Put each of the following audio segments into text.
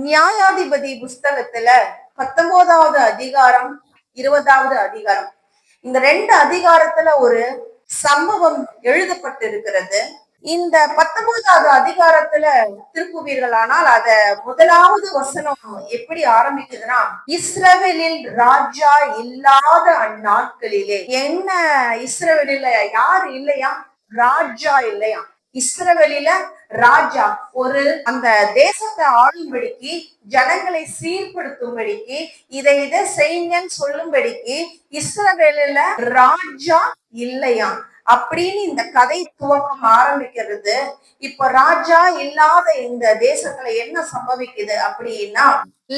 நியாயாதிபதி புஸ்தகத்துல 19வது அதிகாரம் 20வது அதிகாரம், இந்த 2 அதிகாரத்துல ஒரு சம்பவம் எழுதப்பட்டிருக்கிறது. இந்த 19வது அதிகாரத்துல திருப்புவீர்களானால் அத முதலாவது வசனம் எப்படி ஆரம்பிக்குதுன்னா, இஸ்ரவேலில் ராஜா இல்லாத அந்நாட்களிலே. என்ன இஸ்ரவேலில யாரு இல்லையா? ராஜா இல்லையா? இஸ்ரவேலில ராஜா ஒரு அந்த தேசத்தை ஆளும்படிக்கு, ஜனங்களை சீர்படுத்தும்படிக்கு, இதை செய்யுங்கன்னு சொல்லும்படிக்கு இஸ்ரவேலில ராஜா இல்லையா அப்படின்னு இந்த கதை துவக்கம் ஆரம்பிக்கிறது. இப்ப ராஜா இல்லாத இந்த தேசத்துல என்ன சம்பவிக்குது அப்படின்னா,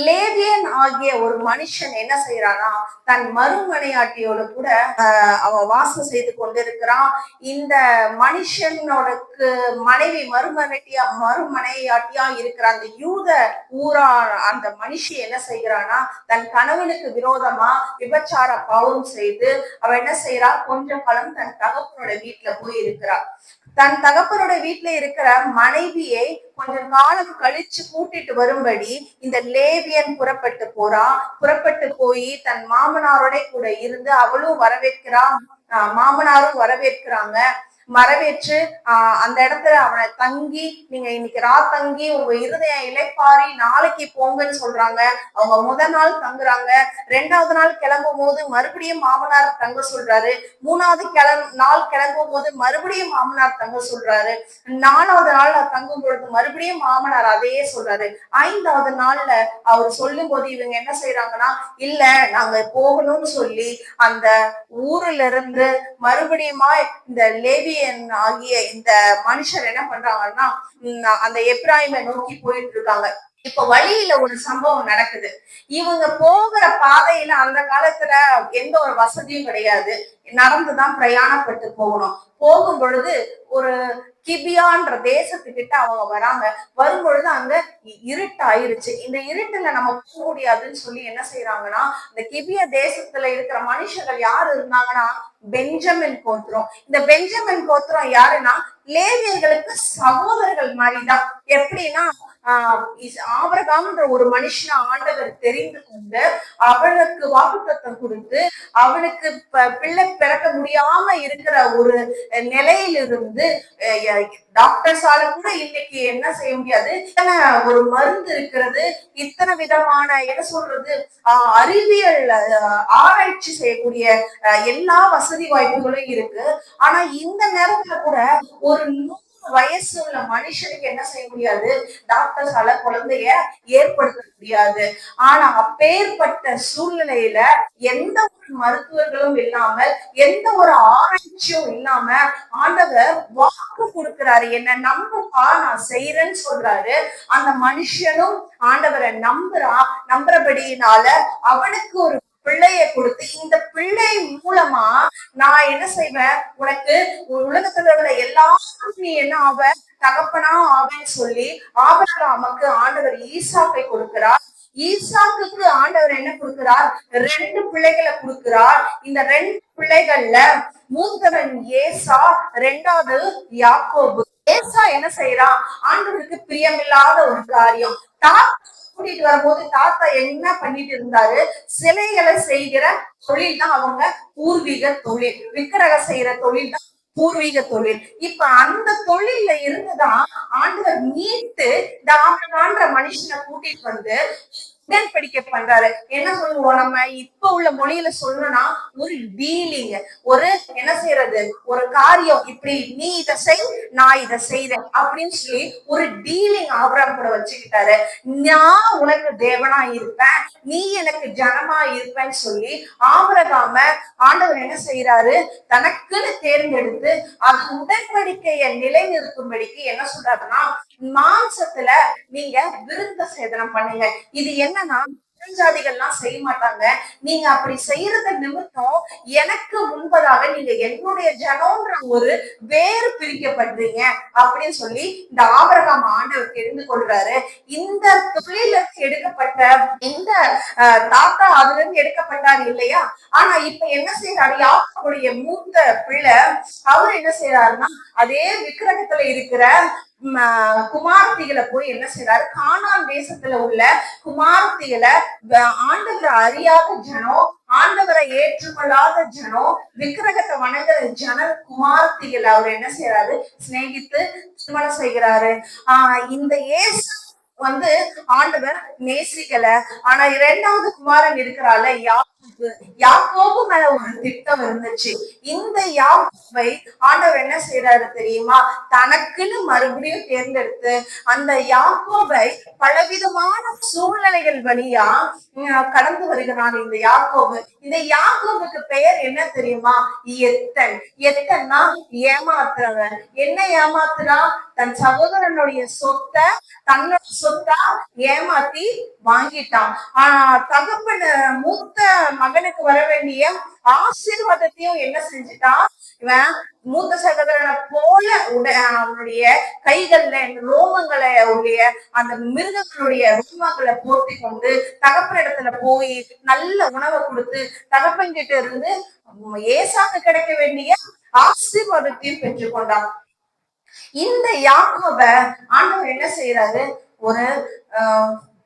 லேவியன் ஆகிய ஒரு மனுஷன் என்ன செய்யறானா, தன் மறுமனையாட்டியோட கூட அவன் வாசம் செய்து கொண்டிருக்கிறான். இந்த மனுஷனோடக்கு மனைவி மறுமனையாட்டியா இருக்கிற அந்த யூத ஊரா அந்த மனுஷி என்ன செய்கிறானா, தன் கணவனுக்கு விரோதமா விபச்சார பாவம் செய்து அவ என்ன செய்யறா, கொஞ்ச காலம் தன் தகப்பனோட வீட்டுல போய் இருக்கிறா. தன் தகப்பனோட வீட்டுல இருக்கிற மனைவியை கொஞ்ச காலம் கழிச்சு கூட்டிட்டு வரும்படி இந்த லேவியன் புறப்பட்டு போறான். புறப்பட்டு போய் தன் மாமனாரோட கூட இருந்து அவளும் வரவேற்கிறா, மாமனாரும் வரவேற்கிறாங்க. வரவேற்று அந்த இடத்துல அவனை தங்கி, நீங்க இன்னைக்கு தங்கி உங்க இருதயம் இளைப்பாரி நாளைக்கு போங்கன்னு சொல்றாங்க. அவங்க முதல் நாள் தங்குறாங்க. 2வது நாள் கிளம்பும் போது மறுபடியும் மாமனார் தங்க சொல்றாரு. 3வது நாள் கிளம்பும் போது மறுபடியும் மாமனார் தங்க சொல்றாரு. 4வது நாள் தங்கும் பொழுது மறுபடியும் மாமனார் அதையே சொல்றாரு. 5வது நாள்ல அவர் சொல்லும் போது இவங்க என்ன செய்யறாங்கன்னா, இல்ல நாங்க போகணும்னு சொல்லி அந்த ஊர்ல இருந்து மறுபடியுமா இந்த லேவி ஆகிய இந்த மனுஷர் என்ன பண்றாங்கன்னா, அந்த எப்ராயிமை நோக்கி போயிட்டு இருக்காங்க. இப்ப வழியில ஒரு சம்பவம் நடக்குது. இவங்க போகிற பாதையில அந்த காலத்துல எந்த ஒரு வசதியும் கிடையாது, நடந்துதான் பிரயாணப்பட்டு போகணும். போகும் பொழுது ஒரு கிபியான்ற தேசத்துக்கிட்ட அவங்க வராங்க. வரும்பொழுது அங்க இருட்டாயிருச்சு. இந்த இருட்டுல நம்ம போக முடியாதுன்னு சொல்லி என்ன செய்யறாங்கன்னா, இந்த கிபியா தேசத்துல இருக்கிற மனுஷர்கள் யாரு இருந்தாங்கன்னா, பெஞ்சமின் கோத்திரம். இந்த பெஞ்சமின் கோத்திரம் யாருன்னா, லேவியர்களுக்கு சகோதரர்கள் மாதிரிதான். எப்படின்னா, ஆபிரகாம்ன்ற ஒரு மனுஷனை ஆண்டவர் தெரிந்து கொண்டு அவனுக்கு வாக்குத்தத்தம் கொடுத்து அவனுக்கு பிள்ளை பிறக்க முடியாம இருக்கிற ஒரு நிலையிலிருந்து, டாக்டர்ஸால கூட இன்னைக்கு என்ன செய்ய முடியாது, இத்தனை ஒரு மருந்து இருக்கிறது, இத்தனை விதமான என்ன சொல்றது அறிவியல் ஆராய்ச்சி செய்யக்கூடிய எல்லா வசதி வாய்ப்புகளும் இருக்கு. ஆனா இந்த நேரத்துல கூட ஒரு வயசு உள்ள மனுஷனுக்கு என்ன செய்ய முடியாது, டாக்டர்ஸால குழந்தைய ஏற்படுத்த முடியாது. ஆனா அப்பேற்பட்ட சூழ்நிலையில எந்த ஒரு மருத்துவர்களும் இல்லாமல், எந்த ஒரு ஆராய்ச்சியும் இல்லாம ஆண்டவர் வாக்கு கொடுக்கிறாரு, என்ன நம்புப்பா நான் செய்யறேன்னு சொல்றாரு. அந்த மனுஷனும் ஆண்டவரை நம்புறபடியினால அவனுக்கு ஒரு பிள்ளைய கொடுத்து, இந்த பிள்ளை மூலமா நான் என்ன செய்வேன், உனக்கு உலகத்துல உள்ள எல்லாரும் நீ என்ன ஆவ, தகப்பனா ஆவேன்னு சொல்லி ஆபிரகாமுக்கு ஆண்டவர் ஈசாக்கை கொடுக்கிறார். ஈசாக்குக்கு ஆண்டவர் என்ன கொடுக்கிறார், 2 பிள்ளைகளை கொடுக்கிறார். இந்த 2 பிள்ளைகள்ல மூத்தவன் ஏசா, 2வது யாக்கோபு. ஏசா என்ன செய்யறான், ஆண்டவருக்கு பிரியமில்லாத ஒரு காரியம். கூட்டிட்டு வரும்போது தாத்தா என்ன பண்ணிட்டு இருந்தாரு, சிலைகளை செய்கிற தொழில் தான் அவங்க பூர்வீக தொழில், விக்கிரக செய்யற தொழில் தான் பூர்வீக தொழில். இப்ப அந்த தொழில இருந்துதான் ஆண்டவர் மீட்டு இந்த ஆபிரகாம்ன்ற மனுஷனை கூட்டிட்டு வந்து உடன்படிக்கை பண்றாரு. என்ன சொல்லுவோம் நம்ம இப்ப உள்ள மொழியில சொல்லணும்னா, ஒரு டீலிங், ஒரு என்ன செய்யறது, ஒரு காரியம், இப்படி நீ இதை செய் நான் இதை செய்றேன் அப்படின்னு சொல்லி ஒரு டீலிங் ஆபிரகாம் கூட வச்சுக்கிட்டாரு. நான் உனக்கு தேவனா இருப்பேன், நீ எனக்கு ஜனமா இருப்பேன்னு சொல்லி ஆபிரகாம ஆண்டவர் என்ன செய்யறாரு, தனக்குன்னு தேர்ந்தெடுத்து அது உடன்படிக்கையை நிலைநிறுத்தும்படிக்கு என்ன சொல்றாருன்னா, மாம்சத்துல நீங்க விருத்த சேதனம் பண்ணுங்க. இது என்னன்னா ஜாதிகள்லாம் செய்ய மாட்டாங்க. நீங்க அப்படி செய்யறது நிமித்தம் எனக்கு முன்பதாக நீங்க என்னுடைய ஜனம்ன்ற ஒரு வேறு பிரிக்கப்படுறீங்க அப்படின்னு சொல்லி இந்த ஆபிரகாம் ஆண்டவர் தெரிந்து கொள்றாரு. இந்த தொழில எடுக்கப்பட்ட இந்த தாத்தா அதுல இருந்து எடுக்கப்பட்டாரு இல்லையா. ஆனா இப்ப என்ன செய்யறாரு, யாக்கோபுடைய மூத்த பிள்ளை அவர் என்ன செய்யறாருன்னா, அதே விக்கிரகத்துல இருக்கிற குமாரத்திகளை போய் என்ன செய்யறாரு, கானான் தேசத்துல உள்ள குமாரத்திகளை ஆண்டவரை அறியாத ஜனம், ஆண்டவரை ஏற்றுக்கொள்ளாத ஜனம், விக்கிரகத்தை வணங்குற குமாரத்திகளை அவர் என்ன செய்யறாரு, சிநேகித்து திருமணம் செய்கிறாரு. இந்த இயேசு ஆண்டவர் நேசிக்கல. ஆனா இரண்டாவது குமாரன் இருக்கிறாள் யாக்கோபு மேல ஒரு திட்டம் இருந்துச்சு. இந்த யாக்கோபை ஆண்டவர் என்ன செய்யறாரு தெரியுமா, தனக்குன்னு மறுபடியும் தேர்ந்தெடுத்து அந்த யாக்கோபை பலவிதமான சூழ்நிலைகள் வழியா கடந்து வருகிறான். இந்த யாக்கோபு, இந்த யாக்கோபுக்கு பெயர் என்ன தெரியுமா, எத்தன். எத்தன்னா ஏமாத்துறவன். என்ன ஏமாத்துறா, தன் சகோதரனுடைய சொத்தை தன்னோட சொத்தா ஏமாத்தி வாங்கிட்டான். ஆனா தகப்பன் மூத்த மகனுக்கு வர வேண்டிய ஆசீர்வாதத்தையும் என்ன செஞ்சுட்டான், இவன் மூத்த சகோதரனை போல அவனுடைய கைகள்ல ரோமங்களை உடைய அந்த மிருகங்களுடைய ரோமங்களை போட்டி கொண்டு தகப்பன் இடத்துல போய் நல்ல உணவை கொடுத்து தகப்பன் கிட்ட இருந்து ஏசாக்கு கிடைக்க வேண்டிய ஆசீர்வாதத்தையும் பெற்றுக்கொண்டான். இந்த யாக்கோப ஆண்டவர் என்ன செய்யறாரு, ஒரு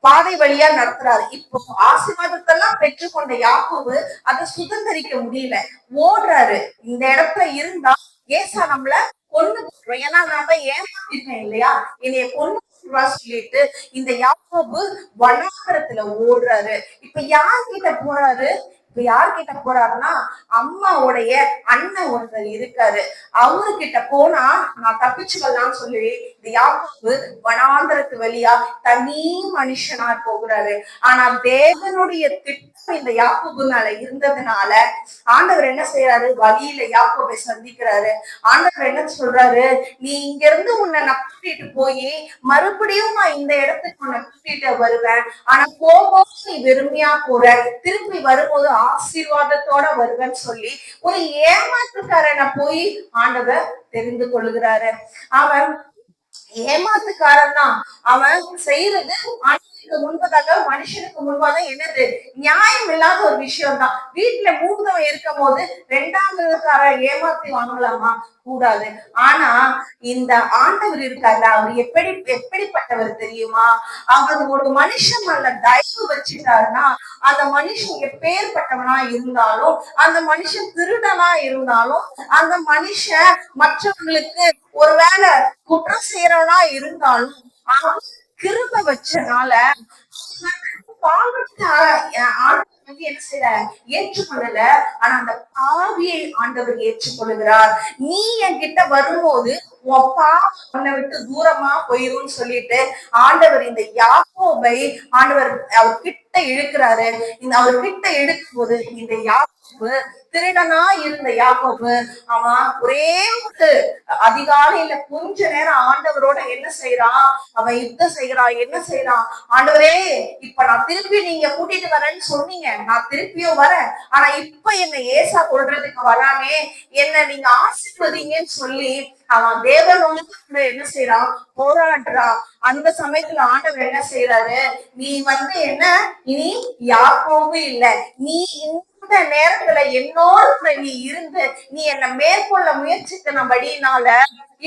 பாதை வழியா நடத்துறாரு. இப்போ ஆசீர்வாதத்தெல்லாம் பெற்றுக்கொண்ட யாக்கோபு அதை சுதந்திரிக்க முடியல, ஓடுறாரு. இந்த இடத்துல இருந்தா ஏசா நம்மள கொண்டு போடுறோம், ஏன்னா நாம ஏமாத்திருக்கேன் இல்லையா, என்னைய கொண்டு சொல்லிட்டு இந்த யாக்கோபு வனாந்தரத்துல ஓடுறாரு. இப்ப யார்கிட்ட போறாரு, இப்ப யார்கிட்ட போறாருன்னா அம்மாவுடைய அண்ணன் ஒருத்தர் இருக்காரு. அவர்கிட்ட போனா நான் தப்பிச்சுக்கலாம்னு சொல்லி இந்த யாக்கோபு வனாந்தரத்து வழியா தனி மனுஷனா போகிறாரு. ஆனா தேவனுடைய திட்டம் இந்த யாக்கோபு மேல இருந்ததுனால ஆண்டவர் என்ன செய்யறாரு, வழியில யாக்கோபை சந்திக்கிறாரு. ஆண்டவர் என்ன சொல்றாரு, நீ இங்க இருந்து உன்னை நான் கூட்டிட்டு போய் மறுபடியும் நான் இந்த இடத்துக்கு உன்னை கூட்டிட்டு வருவேன். ஆனா போகும்போது நீ வெறுமையா போற, திருப்பி வரும்போது ஆசீர்வாதத்தோட வருவேன்னு சொல்லி ஒரு ஏமாற்றுக்காரனை போய் ஆண்டவர் தெரிந்து கொள்ளுகிறாரு. அவன் ஏமாத்துக்காரன் தான். அவன் செய்யறது முன்பதாக மனுஷனுக்கு முன்பாக என்னது, நியாயம் இல்லாத ஒரு விஷயம் தான். வீட்டுல மூத்தவன் இருக்கும் போது ரெண்டாவதுக்கார ஏமாத்தி வாங்கலாமா, கூடாது. ஆனா இந்த ஆண்டவர் இருக்காரு, அவர் எப்படிப்பட்டவர் தெரியுமா, அவர் ஒரு மனுஷன் மேல தயவு வச்சுட்டாருன்னா அந்த மனுஷன் எப்பேற்பட்டவனா இருந்தாலும், அந்த மனுஷன் திருடனா இருந்தாலும், அந்த மனுஷன் மற்றவங்களுக்கு ஒருவேளை குற்றம் செய்யறவனா இருந்தாலும் கிருபை வச்சனால என்ன செய்யற, ஏற்றுக்கொள்ளல. ஆனா அந்த பாவியை ஆண்டவர் ஏற்றுக்கொள்கிறார். நீ என்கிட்ட வரும்போது உன்னை விட்டு தூரமா போயிரும்னு சொல்லிட்டு ஆண்டவர் இந்த யாக்கோபை ஆண்டவர் அவர் கிட்ட இழுக்கிறாரு. அவர் கிட்ட இழுக்கும் போது இந்த யாக்கோபு, திருடனா இருந்த யாக்கோபு, அவன் ஒரே ஒரு அதிகாலையில கொஞ்ச நேரம் ஆண்டவரோட என்ன செய்யறான், அவன் யுத்தம் செய்யறான். என்ன செய்யறான், ஆண்டவரே இப்ப நான் திருப்பி நீங்க கூட்டிட்டு வரேன்னு சொன்னீங்க, நான் திருப்பியும் வரேன். ஆனா இப்ப என்ன ஏசா கொள்றதுக்கு வரானே, என்ன நீங்க ஆசீர்வதிங்கன்னு சொல்லி அவன் தேவனோடு என்ன செய்யறான், போராடுறான். அந்த சமயத்துல ஆண்டவர் என்ன செய்யறாரு, நீ என்ன இனி யாக்கோபு இல்ல, நீ இந்த நேரத்துல என்னோட நீ இருந்து நீ என்ன மேற்கொள்ள முயற்சித்தபடினால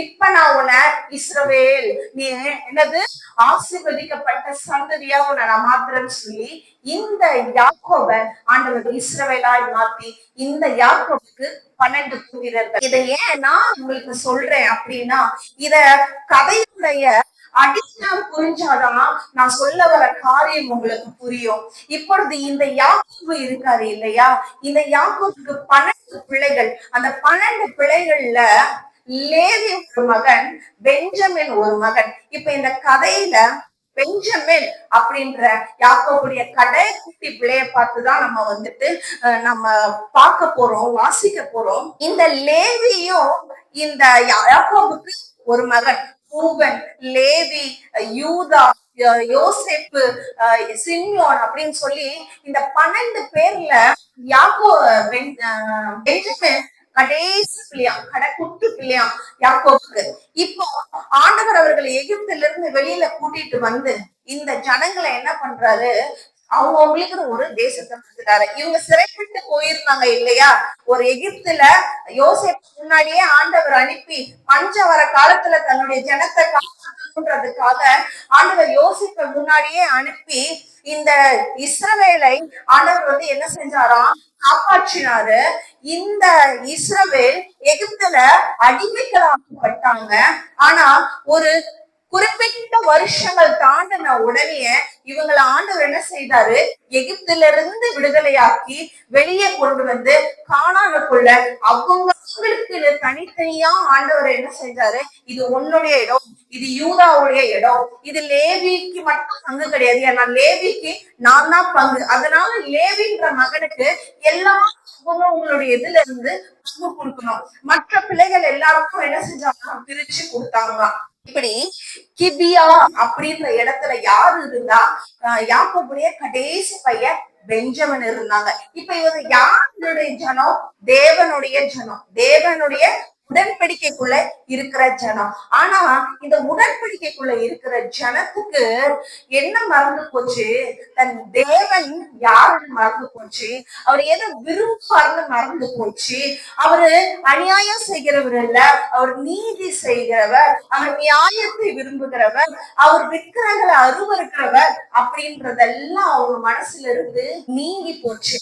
இப்ப நான் உன்னை இஸ்ரவேல், நீ என்னது ஆசீர்வதிக்கப்பட்ட சந்ததியா உன்னை நான் மாத்திரன்னு சொல்லி இந்த யாக்கோப ஆண்டவர் இஸ்ரவேலாய் மாத்தி இந்த யாக்கோபுக்கு 12 புத்திரர்கள். இதை ஏன் நான் உங்களுக்கு சொல்றேன் அப்படின்னா, இத கதையுடைய அடித்தம் புரிஞ்சாதான் நான் சொல்ல வர காரியம் உங்களுக்கு புரியும். இப்பொழுது இந்த யாக்கோபு இருக்காரு இல்லையா, இந்த யாக்கோபுக்கு 12 பிள்ளைகள். அந்த 12 பிள்ளைகள்ல லேவி ஒரு மகன், பெஞ்சமின் ஒரு மகன். இப்ப இந்த கதையில பெஞ்சமின் அப்படின்ற யாக்கோபுடைய கடைக்குட்டி பிள்ளைய பார்த்துதான் நம்ம பார்க்க போறோம், வாசிக்க போறோம். இந்த லேவியும் இந்த யாக்கோபுக்கு ஒரு மகன் ரூபன், லேவி, யூதா, யோசேப்பு, சிமியோன் அப்படின்னு சொல்லி இந்த 12 பேர்ல பெஞ்சமின் கடைசி பிள்ளையா, கடைக்குட்டி பிள்ளையா யாக்கோபுக்கு. இப்போ ஆண்டவர் அவர்கள் எகிப்திலிருந்து வெளியில கூட்டிட்டு வந்து இந்த ஜனங்களை என்ன பண்றாரு, அவங்களுக்கு ஒரு தேசத்தை கொடுத்துட்டாரு. இவங்க சிறைப்பட்டு போயிருந்தாங்க இல்லையா, ஒரு எகிப்துல யோசேப்பு முன்னாடியே ஆண்டவர் அனுப்பி பஞ்சம் வர காலத்துல தன்னுடைய ஜனத்தை காப்பாற்றதுக்காக ஆண்டவர் யோசிப்ப முன்னாடியே அனுப்பி இந்த இஸ்ரவேலை ஆண்டவர் என்ன செஞ்சாராம், காப்பாற்றினாரு. இந்த இஸ்ரவேல் எகிப்துல அடிமைகளாக்கப்பட்டாங்க. ஆனா ஒரு குறிப்பிட்ட வருஷங்கள் தாண்டின உடனே இவங்களை ஆண்டவர் என்ன செய்தாரு, எகிப்துல இருந்து விடுதலையாக்கி வெளியே கொண்டு வந்து கானானுக்குள்ள அவங்களுக்கு தனித்தனியா ஆண்டவர் என்ன செஞ்சாரு, இது உன்னுடைய இடம், இது யூதாவுடைய இடம், இது லேவிக்கு மட்டும் பங்கு கிடையாது, ஏன்னா லேவிக்கு நான் தான் பங்கு, அதனால லேவின்ற மகனுக்கு எல்லா உங்களுடைய இதுல இருந்து பங்கு கொடுக்கணும். மற்ற பிள்ளைகள் எல்லாருக்கும் என்ன செஞ்சாங்க, பிரிச்சு கொடுத்தாங்க. இப்படி கிபியா அப்படின்ற இடத்துல யாரு இருந்தா, யாக்கோபுடைய கடைசி பையன் பெஞ்சமின் இருந்தாங்க. இப்ப இவங்க யாருடைய ஜனம், தேவனுடைய ஜனம், தேவனுடைய உடன்படிக்கைக்குள்ள இருக்கிற ஜனம். ஆனா இந்த உடன்படிக்கைக்குள்ள இருக்கிற ஜனத்துக்கு என்ன மறந்து போச்சு, தன் தேவன் யாருன்னு மறந்து போச்சு, அவர் எதை விரும்பாருன்னு மறந்து போச்சு. அவரு அநியாயம் செய்கிறவர் இல்ல, அவர் நீதி செய்கிறவர், அவர் நியாயத்தை விரும்புகிறவர், அவர் விக்கிரங்களை அருவருக்கிறவர் அப்படின்றதெல்லாம் அவங்க மனசுல இருந்து நீங்கி போச்சு.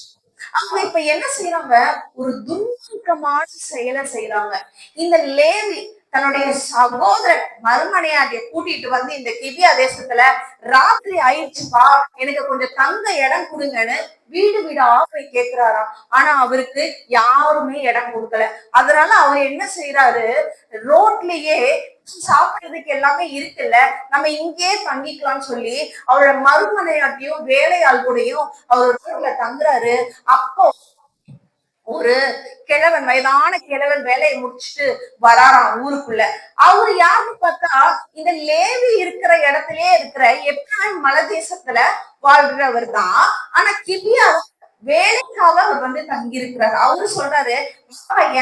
அவங்க இப்ப என்ன செய்யறாங்க, ஒரு துன்மார்க்கமான செயலை செய்யறாங்க. இந்த லேவி தன்னுடைய சகோதரன் மருமனையாட்டிய கூட்டிட்டு வந்து இந்த கிபியா தேசத்துல ராத்திரி ஆயிடுச்சுப்பா, எனக்கு கொஞ்சம் தங்க இடம் கொடுங்கன்னு வீடு வீடா போய் கேக்குறாராம். ஆனா அவருக்கு யாருமே இடம் கொடுக்கல. அதனால அவர் என்ன செய்யறாரு, ரோட்லயே சாப்பிடுறதுக்கு எல்லாமே இருக்குல்ல, நம்ம இங்கே தங்கிக்கலாம்னு சொல்லி அவரோட மருமனையாட்டியும் வேலையாள் கூடயும் அவர் ரோட்ல தங்குறாரு. அப்போ ஒரு கிழவன், வயதான கிழவன் வேலையை முடிச்சுட்டு வராராம் ஊருக்குள்ள. அவரு யாருன்னு பார்த்தா இந்த லேவி இருக்கிற இடத்துலயே இருக்கிற எப்ராயிம் மலை தேசத்துல வாழ்றவர் தான். ஆனா கிபியா வேலைக்காக அவர் தங்கி இருக்கிறாரு. அவரு சொல்றாரு,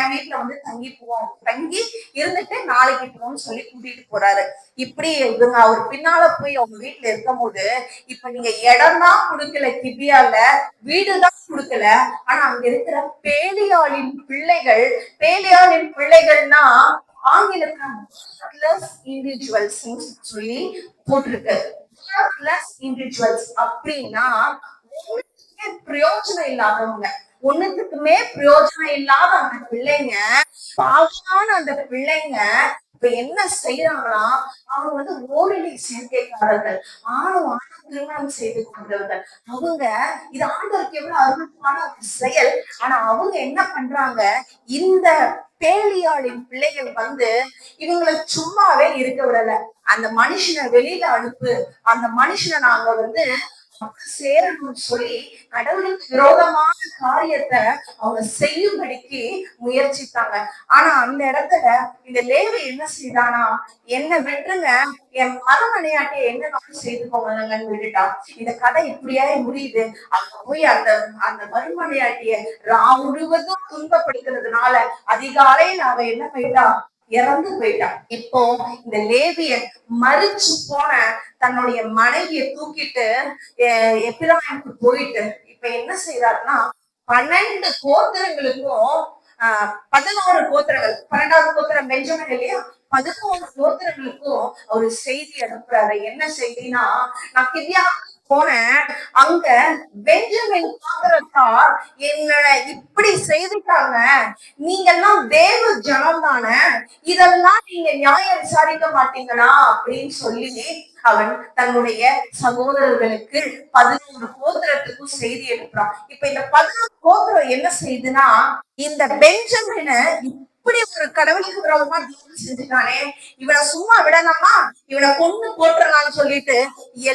என் வீட்டுல தங்கி போவோம், தங்கி இருந்துட்டு நாளைக்கு போவோம்னு சொல்லி கூட்டிட்டு போறாரு. இப்படி இவங்க அவர் பின்னால போய் அவங்க வீட்டுல இருக்கும் போது, இப்ப நீங்க இடம் தான் கொடுக்கல, கிபியால வீடுதான் கொடுக்கல, ஆனா அங்க இருக்கிற பேலியாளின் பிள்ளைகள், பேலியாளின் பிள்ளைகள்னா ஆங்கிலத்துல இண்டிவிஜுவல்ஸ் சொல்லி போட்டிருக்கு. இண்டிவிஜுவல்ஸ் அப்படின்னா பிரயோஜனம் இல்லாதவங்க, ஒண்ணுத்துக்குமே பிரயோஜனம் இல்லாத அந்த பிள்ளைங்க, பாவமான அந்த பிள்ளைங்க இப்ப என்ன செய்யறாங்கன்னா, அவங்க ஓரிலை சேர்க்கைக்காரர்கள், ஆணும் திருமணம் செய்து கொண்டவர்கள். அவங்க இது ஆண்டவருக்கு எவ்வளவு அருமையான ஒரு செயல். ஆனா அவங்க என்ன பண்றாங்க, இந்த பேலியாளின் பிள்ளைகள் இவங்களை சும்மாவே இருக்க விடல. அந்த மனுஷனை வெளியில அனுப்பு, அந்த மனுஷனை நாங்க சேரணும்னு சொல்லி கடவுளுக்கு விரோதமான காரியத்தை அவங்க செய்யும்படிக்கு முயற்சித்தாங்க. ஆனா அந்த இடத்துல இந்த லேவி என்ன செய்தானா, என்ன விட்டுருங்க, என் மருமனையாட்டிய என்ன செய்துக்கோங்கன்னு விட்டுட்டான். இந்த கதை இப்படியே முடியுது. அங்க போய் அந்த அந்த மருமனையாட்டிய முழுவதும் துன்பப்படுத்துறதுனால அதிகாலையில் அவ என்ன போயிட்டா, இறந்து போயிட்டான். இப்போ இந்த லேவிய மறிச்சு போன தன்னுடைய மனைவியை தூக்கிட்டு எப்பிராயிமுக்கு போயிட்டு இப்ப என்ன செய்யறாருன்னா, 12 கோத்திரங்களுக்கும் 11 கோத்திரங்கள், 12வது கோத்திரம் பெஞ்சமின் இல்லையா, 11 கோத்திரங்களுக்கும் ஒரு செய்தி அனுப்புறாரு. என்ன செய்தினா, நான் கிபியா போனேன், அங்க பெஞ்சமின் கோத்திரத்தார் என்ன இப்படி செய்துட்டாங்க, நீங்க எல்லாம் தேவ ஜனம் தானே, இதெல்லாம் நீங்க நியாயம் விசாரிக்க மாட்டீங்களா அப்படின்னு சொல்லி அவன் தன்னுடைய சகோதரர்களுக்கு 11 கோத்திரத்துக்கும் செய்தி எடுக்கிறான். இப்ப இந்த 11 கோத்திரம் என்ன செய்யுதுன்னா, இந்த பெஞ்சமின இப்படி ஒரு கடவுளுக்கு விரோதமா தீர்வு செஞ்சுட்டானே, இவனை சும்மா விடலாமா, இவனை கொண்டு போட்டுறலாம்னு சொல்லிட்டு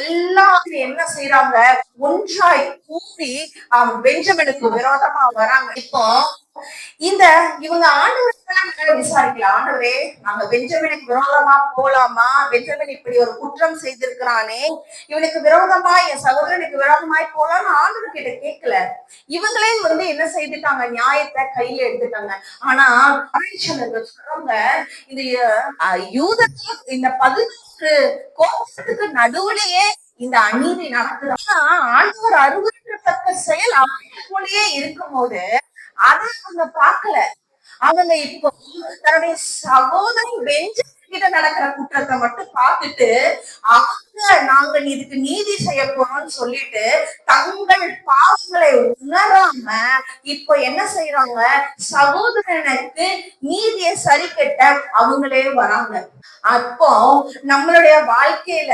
எல்லாரும் என்ன செய்யறாங்க, ஒன்றாய் கூட்டி பெஞ்சமினுக்கு விரோதமா வராங்க. இப்போ இந்த இவங்க ஆண்டவரை விசாரிக்கலாம், ஆண்டவரே நாங்க பெஞ்சமினுக்கு விரோதமா போலாமா, பெஞ்சமின் இப்படி ஒரு குற்றம் செய்திருக்கிறானே, இவனுக்கு விரோதமா என் சகோதரனுக்கு விரோதமாய் போலாம்னு ஆண்டவர் கிட்ட கேட்கல. இவங்களே என்ன செய்துட்டாங்க, நியாயத்தை கையில எடுத்துட்டாங்க. ஆனா சொல்றாங்க, இந்த யூதத்துல இந்த 11 கோபத்துக்கு நடுவுலயே இந்த அநீதி நடக்குது. ஆனா ஆண்டவர் அருவருக்கத்தக்க செயல் அவங்களுக்குள்ளேயே இருக்கும் போது அதை அவங்க பார்க்கல. அவங்க இப்போ தன்னுடைய சகோதரன் கிட்ட நடக்கிற குற்றத்தை மட்டும் பார்த்துட்டு அவங்க நாங்க இதுக்கு நீதி செய்ய போறோம்னு சொல்லிட்டு தங்கள் பாவங்களை உணராம இப்போ என்ன செய்யறாங்க, சகோதரனுக்கு நீதியை சரி கட்ட அவங்களே வராங்க. அப்போ நம்மளுடைய வாழ்க்கையில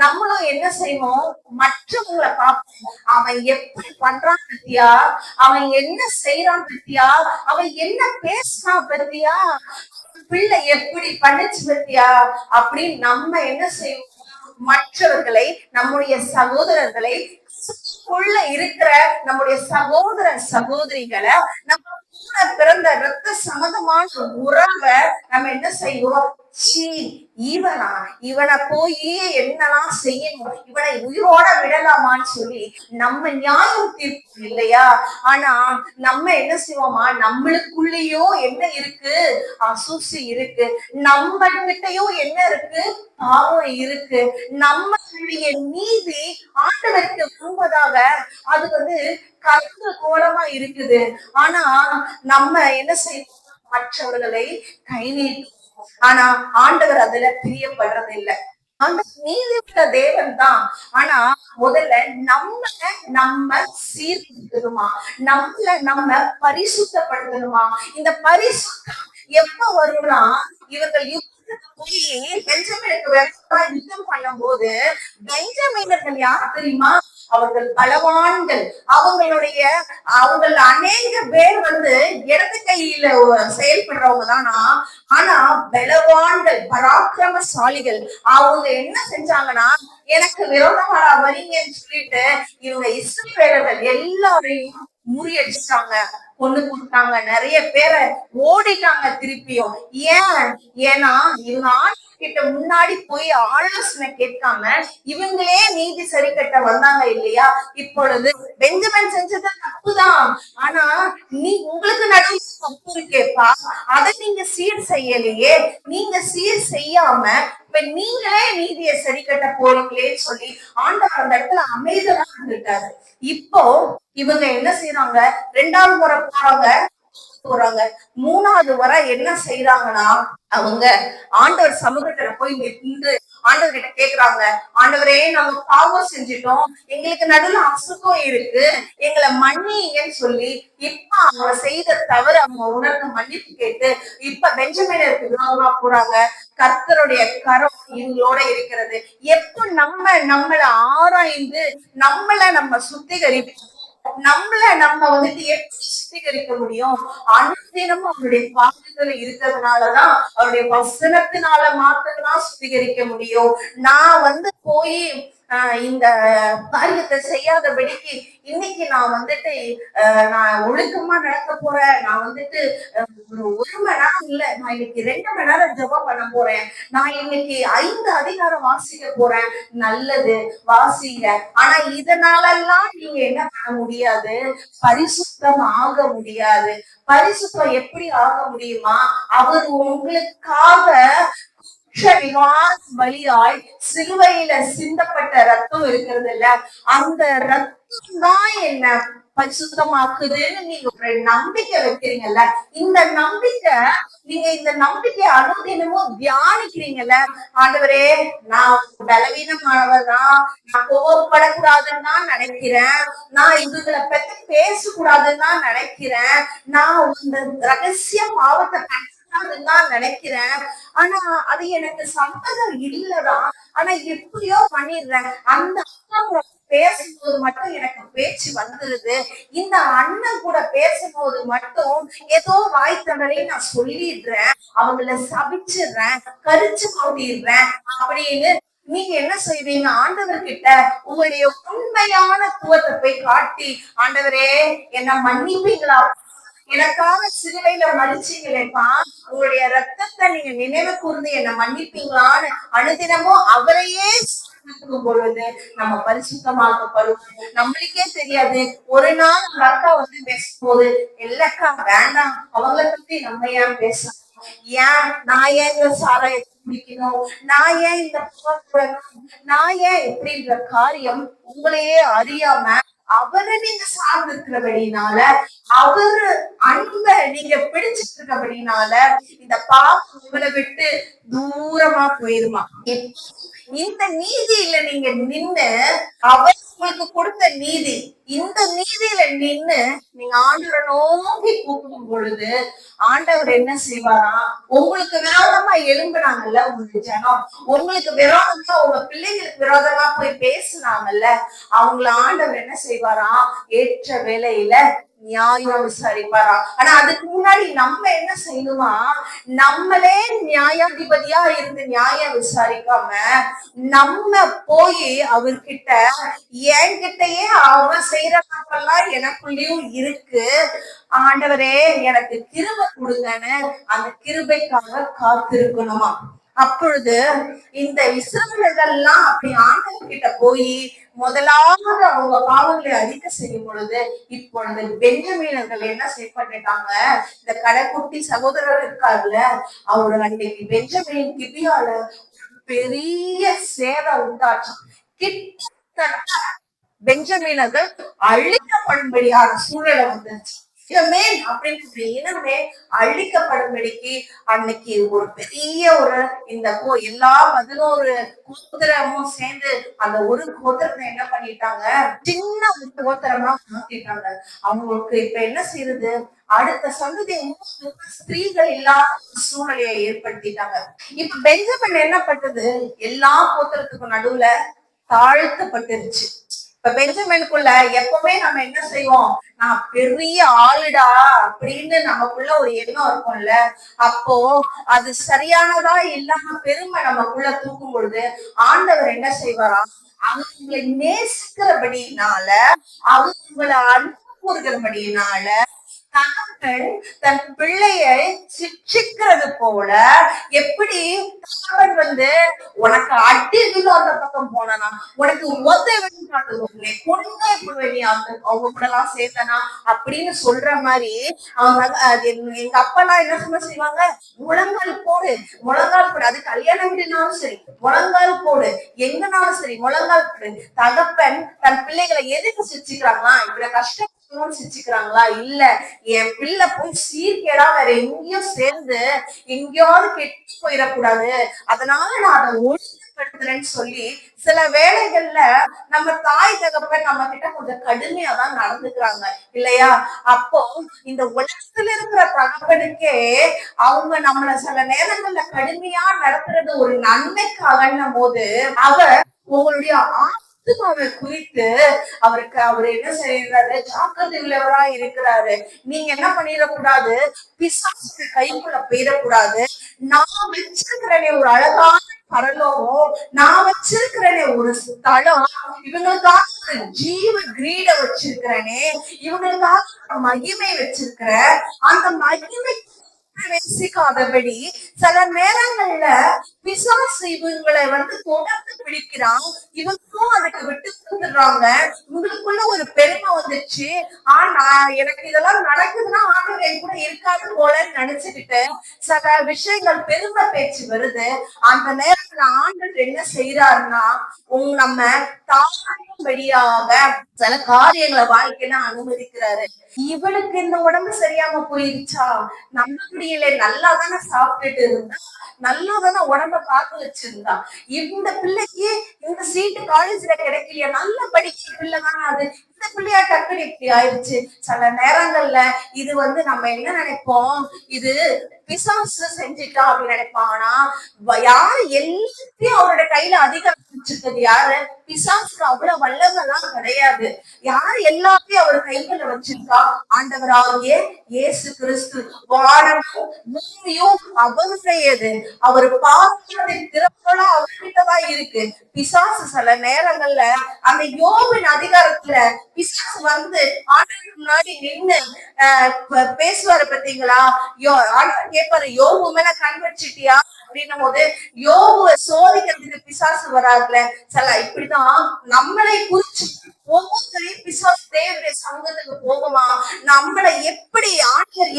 நம்மளும் என்ன செய்வோம், மற்றவங்களை பார்ப்போம். அவன் எப்படி பண்றான் பத்தியா, அவன் என்ன செய்யறான் பத்தியா, அவன் என்ன பேசுறான் பத்தியா, பிள்ளை எப்படி பண்ணுச்சு பத்தியா அப்படின்னு நம்ம என்ன செய்வோம், மற்றவர்களை, நம்முடைய சகோதரர்களை, இருக்கிற நம்முடைய சகோதர சகோதரிகளை, நம்ம கூட பிறந்த ரத்த சம்பந்தமான உறவை நம்ம என்ன செய்வோம், இவனா இவனை போய் என்னெல்லாம் செய்யணும், இவனை உயிரோட விடலாமான்னு சொல்லி நம்ம நியாயம் தீர்ப்போம் இல்லையா. ஆனா நம்ம என்ன செய்வோமா, நம்மளுக்குள்ளேயும் என்ன இருக்கு, அசூசி இருக்கு, நம்ம கிட்டையும் என்ன இருக்கு, பாவம் இருக்கு. நம்மளுடைய நீதி ஆண்டவருக்கு முன்பதாக அது கருத்து கோலமா இருக்குது. ஆனா நம்ம என்ன செய்வோம், மற்றவர்களை கை நீட்டு. ஆனா ஆண்டவர் அதுல பிரியப்படுறது இல்ல. அந்த நீதியுள்ள தேவன் தான். ஆனா முதல்ல நம்ம சீர்திருத்தணுமா, நம்ம பரிசுத்தப்படுத்தணுமா. இந்த பரிசுத்தம் எப்ப வரும்னா, இவர்கள் போய் பெஞ்சமினுக்கு யுத்தம் பண்ணும் போது, பெஞ்சமினர்கள் யார் தெரியுமா, அவர்கள் பலவான்கள். அவங்க அநேக பேர் இடது கையில செயல்படுறவங்க தானா, ஆனா பலவான்கள், பராக்கிரமசாலிகள். அவங்க என்ன செஞ்சாங்கன்னா, எனக்கு விரோதமா வரீங்கன்னு சொல்லிட்டு இவங்க இஸ்ரவேலர்கள் எல்லாரையும் முறியடிச்சிட்டாங்க, கொண்டு கொடுத்தாங்க. நிறைய பேரை ஓடிட்டாங்க திருப்பியும். ஏன்னா இவங்க கிட்ட முன்னாடி போய் ஆலோசனை கேட்காம இவங்களே நீதி சரி கட்ட வந்தாங்க இல்லையா. இப்பொழுது பெஞ்சமின் செஞ்சது தப்புதான், ஆனா உங்களுக்கு நடுவில் தப்பு இருக்கேப்பா, அதை நீங்க சீர் செய்யலையே. நீங்க சீர் செய்யாம இப்ப நீங்களே நீதியை சரி கட்ட போறீங்களேன்னு சொல்லி ஆண்டவர் அந்த இடத்துல அமைதியா இருந்துட்டாரு. இப்போ இவங்க என்ன செய்யறாங்க, 2வது முறை போறாங்க. 3வது முறை என்ன செய்யறாங்கன்னா, அவங்க ஆண்டவர் சமூகத்துல போய் நின்று ஆண்டவர் கிட்ட கேக்குறாங்க, ஆண்டவரே நாங்க பாவம் செஞ்சிட்டோம், எங்களுக்கு நடுவுல அசுத்தம் இருக்கு, எங்களை மன்னிங்கன்னு சொல்லி இப்ப அவங்க செய்த தவறு அவங்க உணர்ந்து மன்னிப்பு கேட்டு இப்ப பெஞ்சமினுக்கு விரோதமா போறாங்க. கர்த்தருடைய கரம் இவங்களோட இருக்கிறது. எப்ப நம்மள ஆராய்ந்து நம்ம சுத்திகரிப்போம், நம்ம எப்படி சுத்திகரிக்க முடியும், அனுதினமும் அவருடைய பாதத்துல இருக்கிறதுனாலதான், அவருடைய வசனத்தினால மாத்திரம்தான் சுத்திகரிக்க முடியும். நான் போய் இந்த காரியத்தை செய்யாதபடிக்கு இன்னைக்கு நான் நான் ஒழுக்கமா நடக்க போறேன், நான் ஒரு மணி நேரம் இல்ல, நான் இன்னைக்கு 2 மணி நேரம் ஜெபம் பண்ண போறேன், நான் இன்னைக்கு 5 அதிகாரம் வாசிக்க போறேன். நல்லது, வாசிங்க. ஆனா இதனாலெல்லாம் நீங்க என்ன பண்ண முடியாது, பரிசுத்தம் ஆக முடியாது. பரிசுத்தம் எப்படி ஆக முடியுமா, அவர் உங்களுக்காக வழியாய் சிலுவையில சிந்தப்பட்ட ரத்தம் இருக்கிறது இல்ல, அந்த ரத்தம் தான் என்ன பரிசுத்தமாக்குதுன்னு நீங்க ஒரு நம்பிக்கை வைக்கிறீங்கல்ல. இந்த நம்பிக்கை அனுதினமும் தியானிக்கிறீங்கல்ல. ஆண்டவரே நான் பலவீனமானவர் தான், நான் கோவப்படக்கூடாதுன்னு தான் நினைக்கிறேன், நான் இவங்களை பத்தி பேசக்கூடாதுன்னு தான் நினைக்கிறேன், நான் இந்த ரகசிய பாவத்தை தான் நினைக்கிறேன், ஆனா அது எனக்கு சம்மதம் இல்லதான், ஆனா எப்படியோ பண்ணிடுறேன். அந்த பேசும்போது மட்டும் எனக்கு பேச்சு வந்துருது, இந்த அண்ணன் கூட பேசும்போது மட்டும் ஏதோ வாய் தவறை நான் சொல்லிடுறேன், அவங்கள சபிச்சிடுறேன், கரிச்சு மாட்டிடுறேன் அப்படின்னு நீங்க என்ன செய்வீங்க, ஆண்டவர்கிட்ட உங்களுடைய உண்மையான துவத்தை போய் காட்டி, ஆண்டவரே என்ன மன்னிப்பீங்களா, எனக்காக சிலுவையில மதிச்சீங்களேப்பா, உங்களுடைய ரத்தத்தை நீங்க நினைவு கூர்ந்து என்ன மன்னிப்பீங்களான்னு அனுதினமும் அவரையே பொழுது நம்ம பரிசுத்தமாக்கப்படுவோம். நம்மளுக்கே தெரியாது. ஒரு நாள் அந்த அக்கா பேசும்போது, இல்லக்கா வேண்டாம், அவங்களை பத்தி நம்ம ஏன் பேசலாம், ஏன் நான் ஏன் சாராயத்தை குடிக்கணும், நான் ஏன் இந்த நான் ஏன் எப்படின்ற காரியம் உங்களையே அறியாம அவரை நீங்க சார்ந்து இருக்கிறபடினால, அவரு அன்ப நீங்க பிடிச்சிட்டு இருக்கபடினால இந்த பாவம் உங்களை விட்டு தூரமா போயிருமா. இந்த நீதியில நீங்க நின்னு அவர் உங்களுக்கு கொடுத்த நீதி, இந்த நீதியில நின்னு நீங்க ஆண்டவரை நோக்கி கூப்பிடும் பொழுது ஆண்டவர் என்ன செய்வாரா, உங்களுக்கு விரோதமா எழும்புனாங்கல்ல உங்க ஜனம், உங்களுக்கு விரோதமா உங்க பிள்ளைங்களுக்கு விரோதமா போய் பேசுனாங்கல்ல, அவங்கள ஆண்டவர் என்ன செய்வாரா, ஏற்ற வேலையில நியாயம் விசாரிப்பாரா. ஆனா அதுக்கு முன்னாடி நம்ம என்ன செய்யணுமா, நம்மளே நியாயாதிபதியா இருந்து நியாயம் விசாரிக்காம நம்ம போய் அவர்கிட்ட, என்கிட்டயே அவன் செய்யற தப்பெல்லாம் எனக்குள்ளயும் இருக்கு, ஆண்டவரே எனக்கு கிருபை கொடுங்கன்னு அந்த கிருபைக்காக காத்திருக்கணுமா. அப்பொழுது இந்த இஸ்ரவேலர்கள்லாம் அப்படி ஆண்டவர் கிட்ட போய் முதலாவது அவங்க பாவங்களை அறிக்கை செய்யும் பொழுது, இப்பொழுது பெஞ்சமீனர்கள் என்ன செய்யப்பட்டாங்க, இந்த கடைக்குட்டி சகோதரர் இருக்காருல்ல, அவரு அன்னைக்கு பெஞ்சமீன் கிபியால பெரிய சேதம் உண்டாச்சும். கிட்டத்தட்ட பெஞ்சமீனர்கள் அழிக்கப்படும்படியான சூழலை வந்துருச்சு. அப்படின்னு இனமே அழிக்கப்படும்படிக்கு அன்னைக்கு ஒரு பெரிய ஒரு இந்த எல்லா 11 கோத்திரமும் சேர்ந்து அந்த ஒரு கோத்திரத்தை என்ன பண்ணிட்டாங்க, சின்ன ஒரு கோத்திரமா மாத்திட்டாங்க. அவங்களுக்கு இப்ப என்ன செய்யுது, அடுத்த சந்ததி ஸ்திரீகள் இல்லாத சூழ்நிலையை ஏற்படுத்திட்டாங்க. இப்ப பெஞ்சமின் என்ன பண்றது, எல்லா கோத்திரத்துக்கும் நடுவுல தாழ்த்தப்பட்டுருச்சு. இப்ப பெஞ்சமினுக்குள்ள எப்பவுமே நம்ம என்ன செய்வோம், நான் பெரிய ஆளுடா அப்படின்னு நமக்குள்ள ஒரு எண்ணம் இருக்கும்ல, அப்போ அது சரியானதா இல்லாம பெருமை நமக்குள்ள தூக்கும் பொழுது ஆண்டவர் என்ன செய்வாரா, அவங்களை நேசிக்கிறபடினால, அவங்களை அன்பு கூறுகிறபடினால தகப்பன் தன் பிள்ளையை சிக்ஷிக்கிறது போல, எப்படி தகப்பன் வந்து உனக்கு அடி அந்த பக்கம் போனா, உனக்கு அவங்க கூட எல்லாம் சேர்த்தனா அப்படின்னு சொல்ற மாதிரி, அவங்க எங்க அப்பா எல்லாம் என்ன சொன்ன செய்வாங்க, முழங்கால் போடு முழங்கால் போடு, அது கல்யாண வீடுனாலும் சரி முழங்கால் போடு, எங்கனாலும் சரி முழங்கால் போடு. தகப்பன் தன் பிள்ளைகளை எதுக்கு சிரிச்சுக்கிறாங்களா, இவ்வளவு கஷ்டம் சிரிச்சுக்கிறாங்களா, இல்ல என் பிள்ளை போய் சீர்கேடா வேற எங்கேயும் சேர்ந்து எங்கேயாவது கெட்டு போயிடக்கூடாது, அதனால நான் அதை ஒழுங்குபடுத்துறேன்னு சொல்லி சில வேலைகள்ல நம்ம தாய் தகப்பன் நம்ம கிட்ட கொஞ்சம் கடுமையா தான் நடந்துக்கிறாங்க இல்லையா. அப்போ இந்த உலகத்துல இருக்கிற தகப்பனுக்கே அவங்க நம்மள சில நேரங்கள்ல கடுமையா நடத்துறது ஒரு நன்மைக்காகன்னும் போது, அவர் உங்களுடைய குறித்து அவர் என்ன செய்யறாரு, ஜாக்கிரதை உள்ளவரா இருக்கிறாரு. நீங்க என்ன பண்ணிடக்கூடாது, பிசாசுக்கு கைக்குள்ள போயிடக்கூடாது. நான் வச்சிருக்கிறேனே ஒரு அழகான பரலோகம், நான் வச்சிருக்கிறேனே ஒரு ஸ்தலம், இவங்களுக்காக ஒரு ஜீவ கிரீட வச்சிருக்கிறேனே, இவங்களுக்காக மகிமை வச்சிருக்கிற அந்த மகிமை நேசிக்காதபடி சில நேரங்கள்ல பிசாசு இவங்களை வந்து தொடர்ந்து பிடிக்கிறான், இவங்களும் அதுக்கு விட்டு கொடுத்துடுறாங்க. இவங்களுக்குள்ள ஒரு பெருமை வந்துச்சு, ஆனா எனக்கு இதெல்லாம் நடக்குதுன்னா ஆண்டவர் என் கூட இருக்காது போலன்னு நினைச்சுக்கிட்டு சில விஷயங்கள் பெருமை பேச்சு வருது. அந்த நேரத்துல ஆண்டவர் என்ன செய்யறாருன்னா, நம்ம தாழ்படியாக சில காரியங்களை வாழ்க்கையில அனுமதிக்கிறாரு. இவளுக்கு இந்த உடம்பு சரியாம போயிருச்சா, நம்ம முடியல, நல்லா தானே சாப்பிட்டுட்டு இருந்தா, நல்லா தானே உடம்ப பார்த்து வச்சிருந்தா, இந்த பிள்ளைக்கு இந்த சீட்டு காலேஜ்ல கிடைக்கலையா, நல்ல படிக்கிற பிள்ளை தானே அது, இந்த பிள்ளையா டக்குனு இப்படி ஆயிடுச்சு. சில நேரங்கள்ல இது வந்து நம்ம என்ன நினைப்போம், இது பிசாசு செஞ்சுட்டா அப்படின்னு நினைப்பான். ஆனா யாரு எல்லாத்தையும் அவரோட கையில அதிகாரம் வச்சிருக்கிறது யாரு, பிசாசுக்கு அவ்வளவு வல்லமெல்லாம் கிடையாது. யாரு எல்லாத்தையும் அவர் கைகளை வச்சிருக்கா, ஆண்டவராகிய இயேசு கிறிஸ்து. வானமும் பூமியும் அவருடையது, அவர் பாவத்தின் திறப்பெல்லாம் அவர்கிட்டதான் இருக்கு. பிசாசு சில நேரங்கள்ல அந்த யோபின் அதிகாரத்துல பிசாசு வந்து ஆண்டவருக்கு முன்னாடி நின்னு பேசுவாரு பாத்தீங்களா, ஆண்டவர் கேட்பாரு, யோபு மேல கண் வச்சிட்டியா அப்படின்னும் போது யோபுவை சோதிக்கிறதுக்கு பிசாசு வராதுல. சில இப்படிதான் நம்மளை குறிச்சு ஒவ்வொருத்தரையும் பிசாசு தேவனுடைய சங்கத்துக்கு போகுமா, நம்மளை எப்படி ஆண்டவர்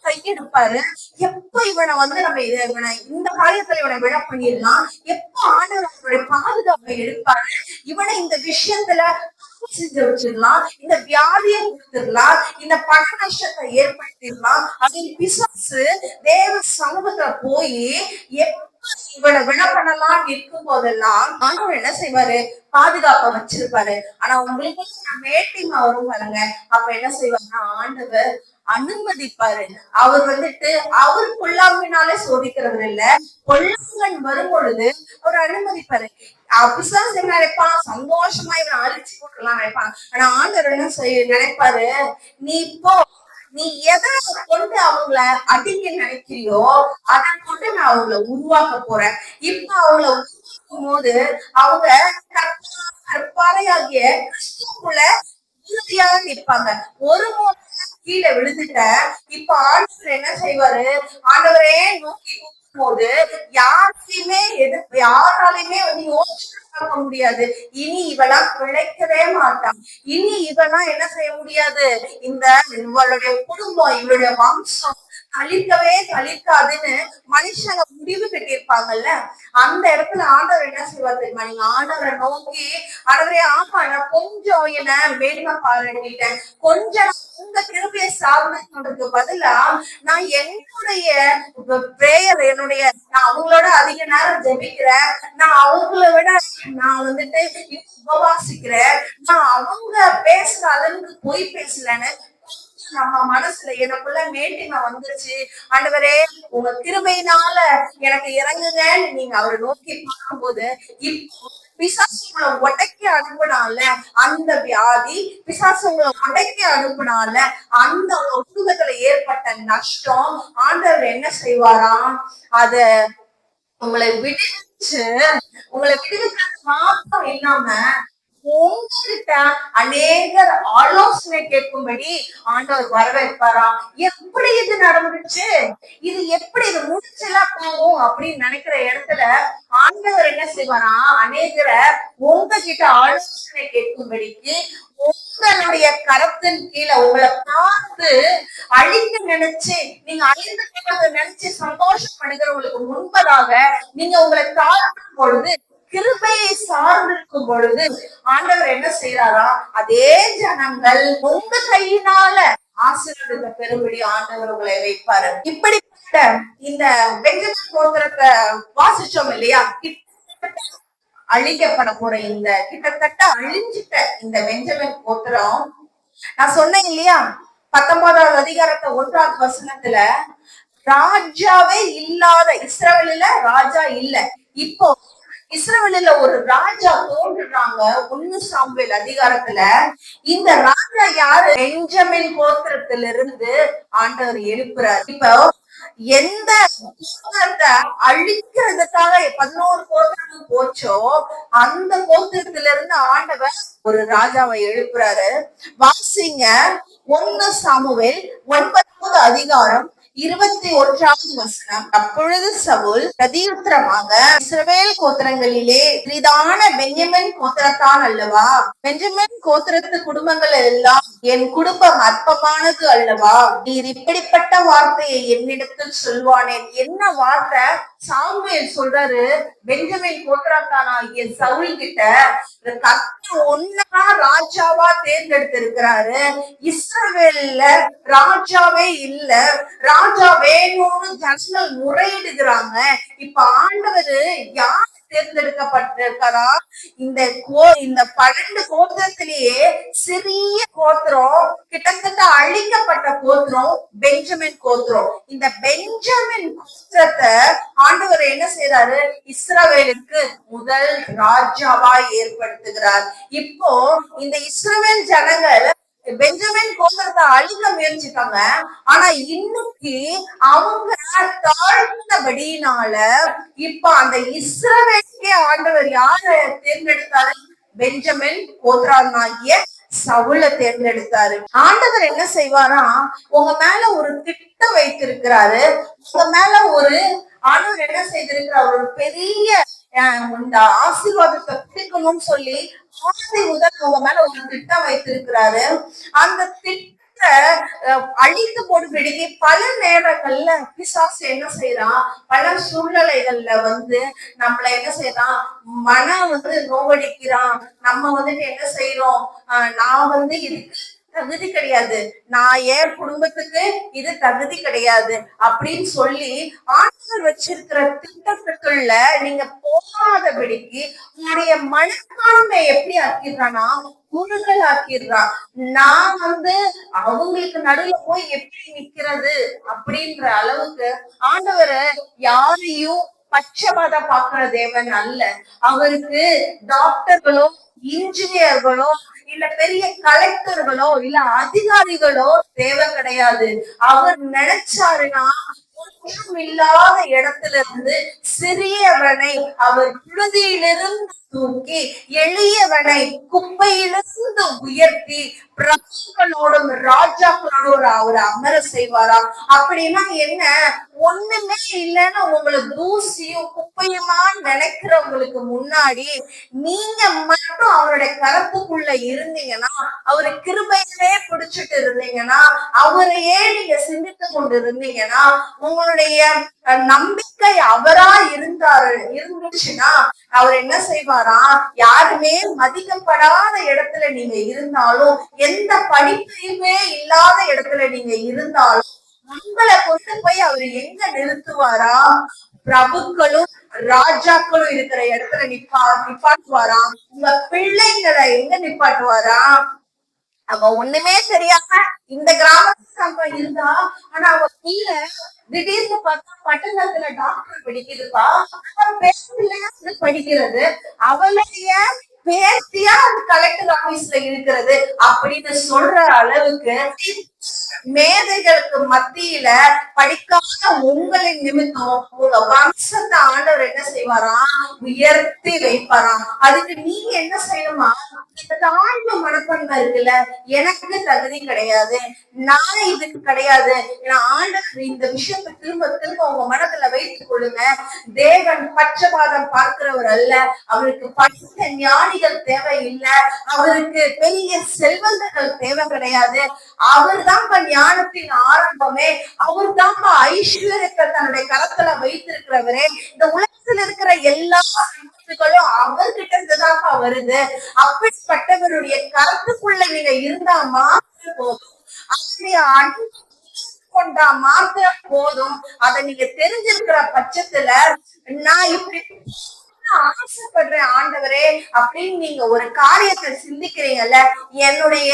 கையெடுப்பாரு. எப்ப இவனை நம்ம இவனை இந்த காரியத்துல இவனை விட பண்ணிடலாம், எப்ப ஆண்டவர் அவனுடைய பாதுகாப்பை எடுப்பாரு, இவனை இந்த விஷயத்துல செஞ்சு வச்சிடலாம், இந்த வியாதியை கொடுத்துடலாம், இந்த பண நஷ்டத்தை ஏற்படுத்திடலாம் அப்படின்னு பிசாசு தேவ சமூகத்துல போய் இவனை விட பண்ணலாம் இருக்கும் போதெல்லாம் ஆண்டவர் என்ன செய்வாரு, பாதுகாப்ப வச்சிருப்பாரு. ஆனா உங்களுக்கு மேட்டிமா வரும் பாருங்க, அப்ப என்ன செய்வாருன்னா ஆண்டவர் அனுமதிப்பாரு. அவர் அவர் பொல்லாங்கினாலே சோதிக்கிறவர் இல்ல, பொல்லாங்கன் வரும் பொழுது அவர் அனுமதிப்பாரு. பிசாசு என்ன நினைப்பான், சந்தோஷமா இவனை அழிச்சு போட்டுலாம் நினைப்பான். ஆனா ஆண்டவர் என்ன நினைப்பாரு, நீ இப்போ நீ எதை கொண்டு அவங்கள அடிக்க நினைக்கிறியோ அதை கொண்டு நான் அவங்கள உருவாக்க போறேன். இப்ப அவங்கள உருவாக்கும் போது அவங்க கற்பாறையாகிய கிறிஸ்துக்குள்ள உறுதியாக நிற்பாங்க. ஒரு கீழே விழுந்துட்ட. இப்ப ஆண்டவர் என்ன செய்வாரு, ஆண்டவரே நோக்கி போது யாரையுமே யாராலையுமே யோசிச்சு பார்க்க முடியாது. இனி இவெல்லாம் பிழைக்கவே மாட்டான். இனி இவெல்லாம் என்ன செய்ய முடியாது, இந்த இவளுடைய குடும்பம் இவளுடைய வம்சம் தளிர்க்காதுன்னு மனுஷங்க முடிவு கட்டியிருப்பாங்கல்ல. அந்த இடத்துல ஆண்டவர் என்ன செய்வார் தெரியுமா, நீங்க ஆண்டவரை நோக்கி ஆண்டவரே ஆமா நான் கொஞ்சம் என்ன மேன்மை பாராட்டிட்டேன், கொஞ்சம் உங்க கிருபையை சார்ந்ததுக்கு பதிலா நான் என்னுடைய பிரேயர் நான் அவங்களோட அதிக நேரம் ஜெபிக்கிறேன், நான் அவங்கள விட நான் உபவாசிக்கிறேன், நான் அவங்க பேசுற அளவுக்கு பொய் பேசலன்னு நம்ம மனசுல எனக்குள்ள மேட்டிமை வந்துருச்சு. ஆண்டவரே உங்க கிருபையினால எனக்கு இறங்குங்கன்னு நீங்க அவரை நோக்கி பார்க்கும்போது, இப்போ பிசாசுங்களை உடைக்க அனுப்புனால அந்த வியாதி, பிசாசுங்களை உடைக்க அனுப்புனால அந்த குடும்பத்துல ஏற்பட்ட நஷ்டம் ஆண்டவர் என்ன செய்வாராம், அத உங்களை விடுவிச்சு மாத்திரம் இல்லாம உங்ககிட்ட அநேகர் ஆலோசனை கேட்கும்படி ஆண்டவர் வரவேற்பாராம். எப்படி இது நடந்துச்சு, இது எப்படி இது முடிச்செல்லாம் போகும் அப்படின்னு நினைக்கிற இடத்துல ஆண்டவர் என்ன செய்வாராம், அநேகரை உங்ககிட்ட ஆலோசனை கேட்கும்படிக்கு உங்களுடைய கரத்தின் கீழே உங்களை பார்த்து அழிக்க நினைச்சு நீங்க அழிந்து நினைச்சு சந்தோஷப்படுகிறவங்களுக்கு முன்பதாக நீங்க உங்களை தாழ்த்தும் பொழுது, கிருபையை சார்ந்திருக்கும் பொழுது ஆண்டவர் என்ன செய்யறாரா, அதே ஜனங்கள் உங்க கையினால ஆசீர்வாதத்தை பெறும்படி ஆண்டவர் உங்களை வைப்பாரு. இப்படிப்பட்ட இந்த பெஞ்சமின் கோத்திரத்தை வாசிச்சோம் இல்லையா, அழிக்கப்பட போற இந்த கிட்டத்தட்ட அழிஞ்சிட்ட இந்த பெஞ்சமின் கோத்திரம், நான் சொன்னேன் இல்லையா 19வது அதிகாரத்தை 1வது வசனத்துல ராஜாவே இல்லாத இஸ்ரவேலில ராஜா இல்ல. இப்போ இஸ்ரவேலில ஒரு ராஜா தோன்றுறாங்க 1 சாமுவேல் அதிகாரத்துல. இந்த ராஜா யாரு, பெஞ்சமின் கோத்திரத்திலிருந்து ஆண்டவர் எழுப்புறார். இப்போ எந்த கோத்திரத்தை அழிக்கிறதுக்காக 11 கோத்திரமும் போச்சோ அந்த கோத்திரத்திலிருந்து ஆண்டவர் ஒரு ராஜாவை எழுப்புறாரு. வாசிங்க 1 சாமுவேல் 9வது அதிகாரம் 21வது வசனம். அப்பொழுது சவுல் பிரதியுத்தரமாக, இஸ்ரவேல் கோத்திரங்களிலே சிறிதான பென்யமின் கோத்திரத்தான் அல்லவா, பென்யமின் கோத்திரத்து குடும்பங்கள் எல்லாம் என் குடும்பம் அற்பமானது அல்லவா, நீர் இப்படிப்பட்ட வார்த்தையை என்னிடத்தில் சொல்வானேன். என்ன வார்த்தை சாமுவேல் சொல்றாரு, பென்ஜமின் கோத்திரத்தானாகிய சவுல் கிட்ட ஒன்னா ராஜாவா தேர்ந்தெடுத்திருக்கிறாரு, இஸ்ரவேல்ல ராஜாவே இல்ல, ராஜா வேணும்னு ஜனங்கள் முறையிடுகிறாங்க. இப்ப ஆண்டவர் யார் தேர்ந்தெடுக்கப்பட்டிருக்கிறா, இந்த 12 கோத்திரத்திலேயே சிறிய கோத்திரம், கிட்டத்தட்ட அழிக்கப்பட்ட கோத்திரம் பென்ஜமின் கோத்திரம். இந்த பென்ஜமின் கோத்திரத்தை ஆண்டவர் என்ன செய்யறாரு, இஸ்ரவேலுக்கு முதல் ராஜாவா ஏற்படுத்துகிறார். இப்போ இந்த இஸ்ரவேல் ஜனங்கள் பெஞ்சமின் கோத்திரத்தை அழிக்க முயற்சிட்டாங்க. ஆனா இன்னைக்கு அவங்க தாழ்ந்தபடியினால இப்ப அந்த இஸ்ரவேலுக்கே ஆண்டவர் யார தேர்ந்தெடுத்தாரு, பெஞ்சமின் கோத்திரனாகிய சவுல தேர்ந்தெடுத்தாரு. ஆண்டவர் என்ன செய்வாரா, உங்க மேல ஒரு திட்டம் வைத்திருக்கிறாரு, உங்க மேல ஒரு ஆண்டவர் என்ன செய்திருக்கிறார், ஒரு பெரிய இந்த ஆசீர்வாதத்தை பிடிக்கணும்னு சொல்லி ஆதி முதல் உங்க மேல ஒரு திட்டம் வைத்திருக்கிறாரு. அந்த திட்டத்தை அழித்து போடும்படிக்கு பல நேரங்கள்ல பிசாசு என்ன செய்யறான், பல சூழ்நிலைகள்ல நம்மள என்ன செய்யறான், மனம் நோவடிக்கிறான். நம்ம என்ன செய்யறோம், நான் இதுக்கு தகுதி கிடையாது, நான் என் குடும்பத்துக்கு இது தகுதி கிடையாது அப்படின்னு சொல்லி ஆண்டவர் வச்சிருக்கிற திட்டத்துக்குள்ள நீங்க போகாதபடிக்கு உங்களுடைய மனப்பான்மை எப்படி ஆக்கிடுறானா, குறுகல் ஆக்கிடுறான். நான் அவங்களுக்கு நடுவுல போய் எப்படி நிக்கிறது அப்படின்ற அளவுக்கு ஆண்டவர் யாரையும் பட்சபாதம் பாக்குற தேவன் அல்ல. அவருக்கு டாக்டர்களோ இன்ஜினியர்களோ இல்ல பெரிய கலெக்டர்களோ இல்ல அதிகாரிகளோ தேவை கிடையாது. அவர் நினைச்சாருன்னா ஒன்றும் இல்லாத இடத்துல இருந்து சிறியவனை அவர் புழுதியிலிருந்து தூக்கி எளியவனை குப்பையிலிருந்து உயர்த்தி பிரபுக்களோடும் ராஜாக்களோடும் அவர் அமர செய்வாரா. அப்படின்னா என்ன, ஒண்ணுமே இல்லைன்னு உங்களுக்கு தூசியும் குப்பையுமா நினைக்கிறவங்களுக்கு முன்னாடி நீங்க மட்டும் அவருடைய கரப்புக்குள்ள இருந்தீங்கன்னா, அவரு கிருபையிலே பிடிச்சிட்டு இருந்தீங்கன்னா, அவரையே நீங்க சிந்தித்து கொண்டு இருந்தீங்கன்னா, உங்களுடைய நம்பிக்கை அவரா இருந்துச்சுன்னா அவர் என்ன செய்வாரா, யாருமே மதிக்கப்படாத இடத்துல நீங்க இருந்தாலும், எந்த படிப்பையுமே இல்லாத இடத்துல நீங்க இருந்தாலும் உங்களை கொண்டு போய் அவர் எங்க நிறுத்துவாரா, பிரபுக்களும் ராஜாக்களும் இருக்கிற இடத்துல நிப்பாட்டுவாரா. உங்க பிள்ளைங்களை எங்க நிப்பாட்டுவாரா, அவ ஒண்ணுமே தெரியாம இந்த கிராமத்துல இருந்தா, ஆனா அவ பிள்ளை திடீர்னு பார்த்தா பட்டணத்துல டாக்டர் படிக்குதுப்பா, படிக்கிறது அவளுடைய பேத்தியா கலெக்டர் ஆபீஸ்ல இருக்கிறது அப்படின்னு சொல்ற அளவுக்கு மேதைகளுக்கு மத்தியில படிக்காத உங்களின் நிமித்தம் உங்க வம்சத்தை ஆண்டவர் என்ன செய்வாராம், உயர்த்தி வைப்பாராம். அதுக்கு நீங்க என்ன செய்யணுமா, தாழ்வு மனப்பண்பு இருக்குல்ல, எனக்கு தகுதி கிடையாது, நான் இதுக்கு கிடையாது, ஆண்டவர் இந்த விஷயத்தை திரும்ப திரும்ப உங்க மனத்துல வைத்துக் கொள்ளுங்க. தேவன் பட்சபாதம் பார்க்கிறவர் அல்ல, அவருக்கு படித்த ஞானிகள் தேவை இல்லை, அவருக்கு பெரிய செல்வந்தர்கள் தேவை கிடையாது. அவர் தான் ஞானத்தின் ஆரம்பமே, அவர் தான் ஐஸ்வர்யத்தை தன்னுடைய கரத்துல வைத்திருக்கிறவரே. இந்த உலகத்தில் இருக்கிற எல்லா சம்பத்துகளும் அவர்கிட்ட இருந்துதான்ப்பா வருது. அப்படிப்பட்டவருடைய கருத்துக்குள்ள நீங்க இருந்தா மாத்திரம் போதும், அப்படியே அன்பு கொண்டா மாத்திரம் போதும். அதை நீங்க தெரிஞ்சிருக்கிற பட்சத்துல நான் இப்படி ஆசைப்படுறேன் ஆண்டவரே அப்படின்னு நீங்க ஒரு காரியத்தை சிந்திக்கிறீங்கல்ல, என்னுடைய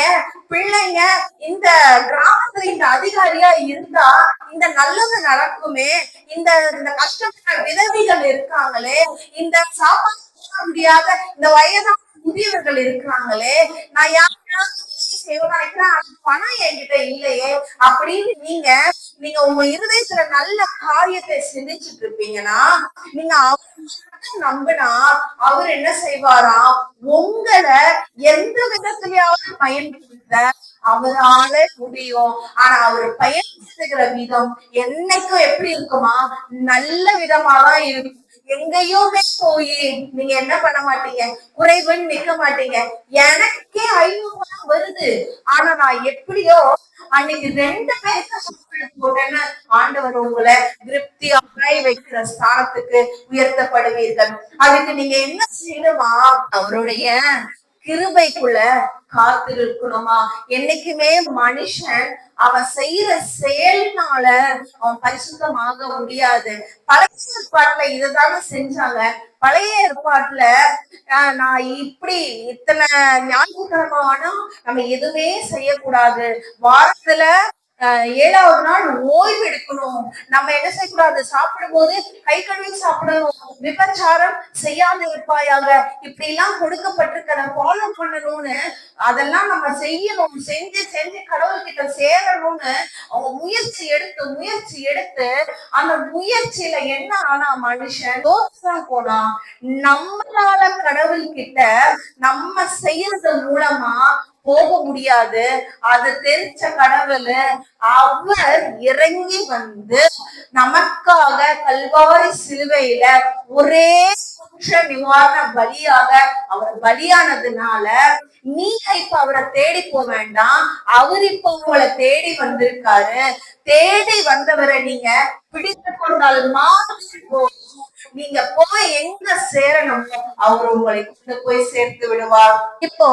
பிள்ளைங்க இந்த கிராமத்துல இந்த அதிகாரியா இருந்தா இந்த நல்லது நடக்குமே, இந்த கஷ்டப்பட்ட விதவிகள் இருக்காங்களே, இந்த சாப்பாடு முடியாத இந்த வயதான முதியவர்கள் இருக்கிறாங்களே, நான் யாருக்காவது நினைக்கிறேன், பணம் என்கிட்ட இல்லையே அப்படின்னு நீங்க உங்க இருதயத்துல நல்ல காரியத்தை சிந்திச்சுட்டு இருப்பீங்கன்னா, நீங்க நம்பினா அவர் என்ன செய்வாரா, உங்களை எந்த விதத்திலேயாவது பயன்படுத்த அவரால முடியும். ஆனா அவர் பயன்படுத்துகிற விதம் என்னைக்கும் எப்படி இருக்குமா, நல்ல விதமாதான் இருக்கும். எங்கேயுமே போய் நீங்க என்ன பண்ண மாட்டீங்க, குறைவுன்னு நிக்க மாட்டீங்க. எனக்கே 500 வருது, ஆனா நான் எப்படியோ அன்னைக்கு 2 பேருக்கு போட்டேன்னு ஆண்டவர் உங்களை திருப்தியாக வைக்கிற ஸ்தானத்துக்கு உயர்த்தப்படுவீர்கள். அதுக்கு நீங்க என்ன செய்யணுமா, அவருடைய கிருபைக்குள்ள காத்திருக்கணுமா. என்னைக்குமே மனுஷன் அவன் செய்யற செயல்னால அவன் பரிசுத்தமாக முடியாது. பழைய ஏற்பாட்டுல இததான செஞ்சாங்க. பழைய ஏற்பாட்டுல நான் இப்படி இத்தனை ஞாயிற்றுக்கிழமை நம்ம எதுவுமே செய்யக்கூடாது, வாரத்துல 7வது நாள் ஓய்வு எடுக்கணும், நம்ம என்ன செய்யக்கூடாது, சாப்பிடும் போது கை கழுவி சாப்பிடணும், விபச்சாரம் செய்யாம இருப்பாயாக, இப்படி எல்லாம் கொடுக்கப்பட்டிருக்கிற ஃபாலோ பண்ணணும்னு அதெல்லாம் நம்ம செய்யணும். செஞ்சு செஞ்சு கடவுள்கிட்ட சேரணும்னு அவங்க முயற்சி எடுத்து அந்த முயற்சியில என்ன ஆனா மனுஷன் தோற்றம் போனா, நம்மளால கடவுள் கிட்ட நம்ம செய்யறது மூலமா போக முடியாது. அது தெரிஞ்ச கடவுள் அவர் இறங்கி நமக்காக கல்வாரி சிலுவையில ஒரே நிவாரண பலியாக அவர் பலியானதுனால நீங்க இப்ப அவரை தேடி போக வேண்டாம். அவர் இப்ப உங்களை தேடி வந்திருக்காரு. தேடி வந்தவரை நீங்க பிடித்து கொண்டால் மாத்திரம் நீங்க போய் எங்க சேரணுமோ அவர் உங்களை கொண்டு போய் சேர்த்து விடுவார். இப்போ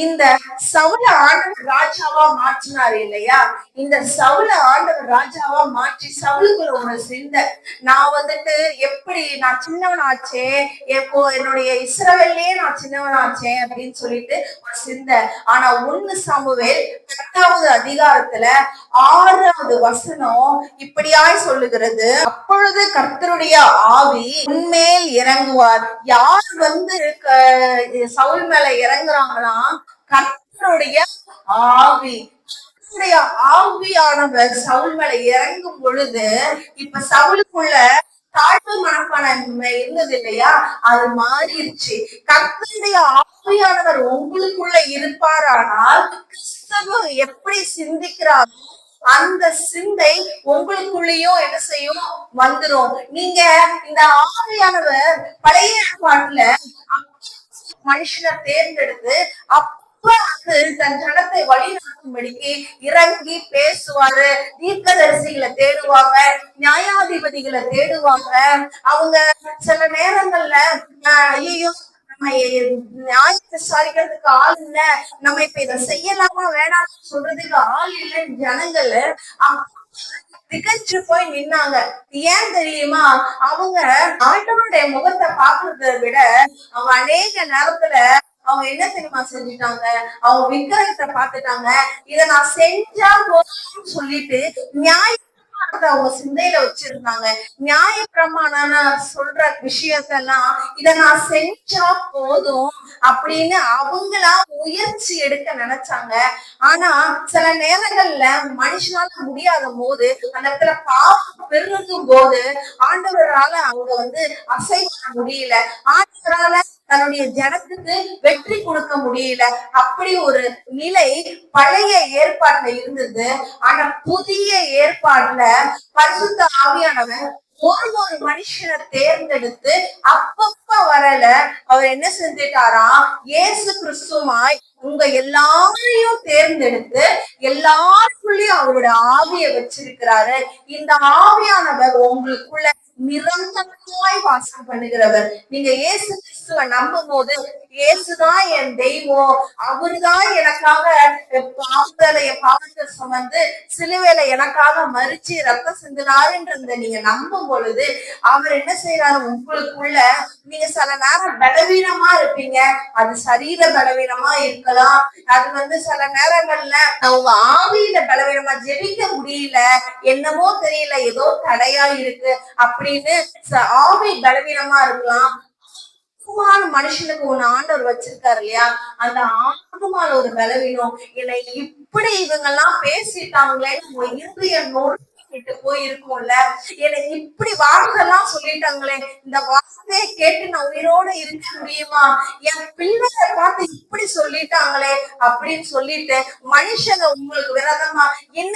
இந்த சவுல ஆண்டவர் ராஜாவா மாற்றினார் இல்லையா? இந்த சவுல ஆண்டவர் ராஜாவா மாற்றி சவுலுக்குள்ள ஒரு சிந்தை, நான் வந்துட்டு எப்படி நான் சின்னவனாச்சே, எப்போ என்னுடைய இஸ்ரவேல்லயே நான் சின்னவனாச்சேன் அப்படின்னு சொல்லிட்டு ஒரு சிந்தை. ஆனா 1 சாமுவேல் 10வது அதிகாரத்துல 6வது வசனம் இப்படியாய் சொல்லுகிறது, அப்பொழுது கர்த்தருடைய ஆவி உன்மேல் இறங்குவார். யார் வந்து சவுல் மேல இறங்குறாங்கன்னா கர்த்தருடைய ஆவி. ஆவியானவர் சவுல் மேல இறங்கும் பொழுது இப்ப சவுலுக்குள்ள தாழ்வு மனப்பான்மை இருந்தது இல்லையா? அது மாறிடுச்சு. கர்த்தருடைய ஆவியானவர் உங்களுக்குள்ள இருப்பாரானால் கிறிஸ்தவ எப்படி சிந்திக்கிறார் அந்த சிந்தை உங்களுக்குள்ளேயும் என்ன செய்யும்? வந்துரும். நீங்க இந்த ஆவியானவர் பழைய ஏற்பாட்டுல மனுஷனை தேர்ந்தெடுத்து தன் ஜனத்தை வழிநடத்தும்படிக்கு இறங்கி பேசுவாரு. தீர்க்கதரிசிகளை தேடுவாங்க, நியாயாதிபதிகளை தேடுவாங்க. அவங்க சில நேரங்கள்ல ஐயோ நம்ம நியாயத்தை விசாரிக்கிறதுக்கு ஆள் இல்ல, நம்ம இப்ப இதை செய்யலாமா வேணாம் சொல்றதுக்கு ஆள் இல்லைன்னு ஜனங்கள் திகச்சு போய் நின்னாங்க. ஏன் தெரியுமா? அவங்க ஆண்டவருடைய முகத்தை பாக்குறத விட அவங்க அநேக நேரத்துல அவங்க என்ன தெரியுமா செஞ்சுட்டாங்க? அவங்க விக்கிரகத்தை பார்த்துட்டாங்க. இத நான் செஞ்சா போதும்னு சொல்லிட்டு அவங்க சிந்தையில வச்சிருந்தாங்க. நியாய பிரமாணம் சொல்ற விஷயத்தெல்லாம் இத நான் செஞ்சா போதும் அப்படின்னு அவங்களா முயற்சி எடுக்க நினைச்சாங்க. ஆனா சில நேரங்கள்ல மனுஷனால முடியாத போது அந்த இடத்துல பாவம் பெருகும் போது ஆண்டவரால அவங்க வந்து அசைவ முடியல. ஆண்டவரால தன்னுடைய ஜனத்துக்கு வெற்றி கொடுக்க முடியல. அப்படி ஒரு நிலை பழைய ஏற்பாட்டுல இருந்தது. ஆனா புதிய ஏற்பாட்டுல பரிசுத்த ஆவியானவர் ஒரு மனுஷனை தேர்ந்தெடுத்து அப்பப்ப வரல அவர் என்ன செஞ்சிட்டாராம்? இயேசு கிறிஸ்துவாய் உங்க எல்லாரையும் தேர்ந்தெடுத்து எல்லாருக்குள்ளயும் அவருடைய ஆவியை வச்சிருக்கிறாரு. இந்த ஆவியானவர் உங்களுக்குள்ள நிரந்தரமாய் வாசம் பண்ணுகிறவர். நீங்க இயேசு கிறிஸ்துவ நம்பும் போது இயேசுதான் என் தெய்வம், அவருதான் எனக்காக பாவத்தை சுமந்து சிலுவையில எனக்காக மறிச்சு ரத்தம் சிந்தினாருன்றத நீங்க நம்பும் பொழுது அவர் என்ன செய்யறாரு? உங்களுக்குள்ள நீங்க சில நேரம் பலவீனமா இருப்பீங்க. அது சரீர பலவீனமா இருக்கலாம், அது வந்து சில நேரங்கள்ல அவங்க ஆவியில பலவீனமா ஜெபிக்க முடியல, என்னமோ தெரியல, ஏதோ தடையா இருக்கு அப்படின்னு ஆவி பலவீனமா இருக்கலாம். மனுஷனுக்கு ஒண்ணு ஆண்டவர் வச்சிருக்காரு இல்லையா? அந்த ஆத்மால ஒரு பலவீனம், என்னை இப்படி இவங்க எல்லாம் பேசிட்டாங்களேன்னு இருதய நொறுக்கிட்டு போயிருக்கும்ல. எனக்கு இப்படி வார்த்தைலாம் சொல்லிட்டாங்களே, இந்த வார்த்தையை கேட்டு நான் உயிரோட இருக்க முடியுமா? என் பிள்ளைய பார்த்து இப்படி சொல்லிட்டாங்களே அப்படின்னு சொல்லிட்டு மனுஷங்க உங்களுக்கு விரோதமா என்ன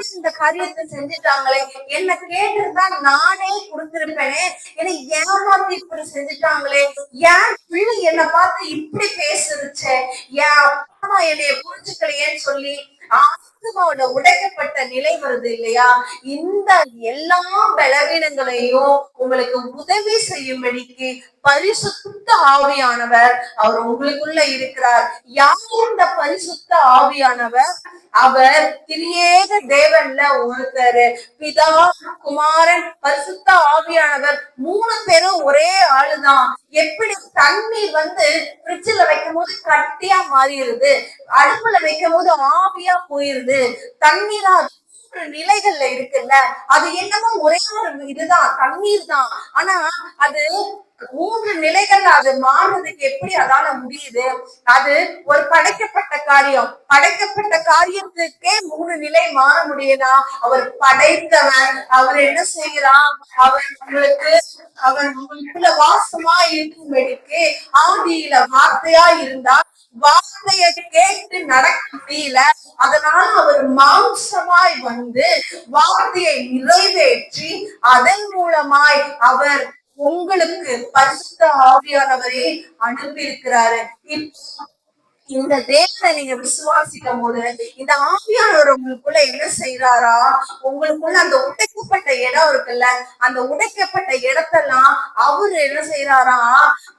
இந்த காரியத்தை செஞ்சுட்டாங்களே, என்ன கேட்டிருந்தா நானே கொடுத்திருப்பேனே, என்னை ஏமாத்தி இப்படி செஞ்சுட்டாங்களே, என் பிள்ளை என்னை பார்த்து இப்படி பேசுருச்சே, என் அப்பா என்னைய புரிஞ்சுக்கலையேன்னு சொல்லி ஆத்மாவோட உடைக்கப்பட்ட நிலை வருது இல்லையா? இந்த எல்லா பலவீனங்களையும் உங்களுக்கு உதவி செய்யும்படிக்கு பரிசுத்த ஆவியானவர் அவர் உங்களுக்குள்ள இருக்கிறார். யார் இந்த பரிசுத்த ஆவியானவர்? அவர் திரியேக தேவன்ல ஒருத்தர், பிதா, குமாரன், பரிசுத்த ஆவியானவர் 3 பேரும் ஒரே ஆளுதான். எப்படி தண்ணீர் வந்து ஃப்ரிட்ஜ்ல வைக்கும் போது கட்டியா மாறிடுது, அடுப்புல வைக்கும் போது ஆவியா போயிருது, தண்ணீரா நிலைகள்ல இருக்குல்ல, அது என்னமோ ஒரே ஒரு இதுதான், தண்ணீர் தான். ஆனா அது 3 நிலைகள்ல அது மாறுறதுக்கு எப்படி அதால முடியுது? அது ஒரு படைக்கப்பட்ட காரியம். படைக்கப்பட்ட காரியத்துக்கே 3 நிலை மாற முடியுதா? அவர் படைத்தவன், அவர் என்ன செய்யறான்? அவர் உங்களுக்குள்ள வாசமா இருக்கும்படிக்கு ஆதியில வார்த்தையா இருந்தா வார்த்தையை கேட்டு நடக்க முடியல, அதனால அவர் மாம்சமாய் வந்து வார்த்தையை நிறைவேற்றி அதன் மூலமாய் அவர் உங்களுக்கு பரிசுத்த ஆவியானவரே அனுப்பி இருக்கிறாரு. இந்த தேவனை நீங்க விசுவாசிக்கும் போது இந்த ஆவியானவர் உங்களுக்குள்ள என்ன செய்யறாரா, உங்களுக்குள்ள அந்த உடைக்கப்பட்ட இடம் இருக்குல்ல, அந்த உடைக்கப்பட்ட இடத்தெல்லாம் அவரு என்ன செய்யறாரா,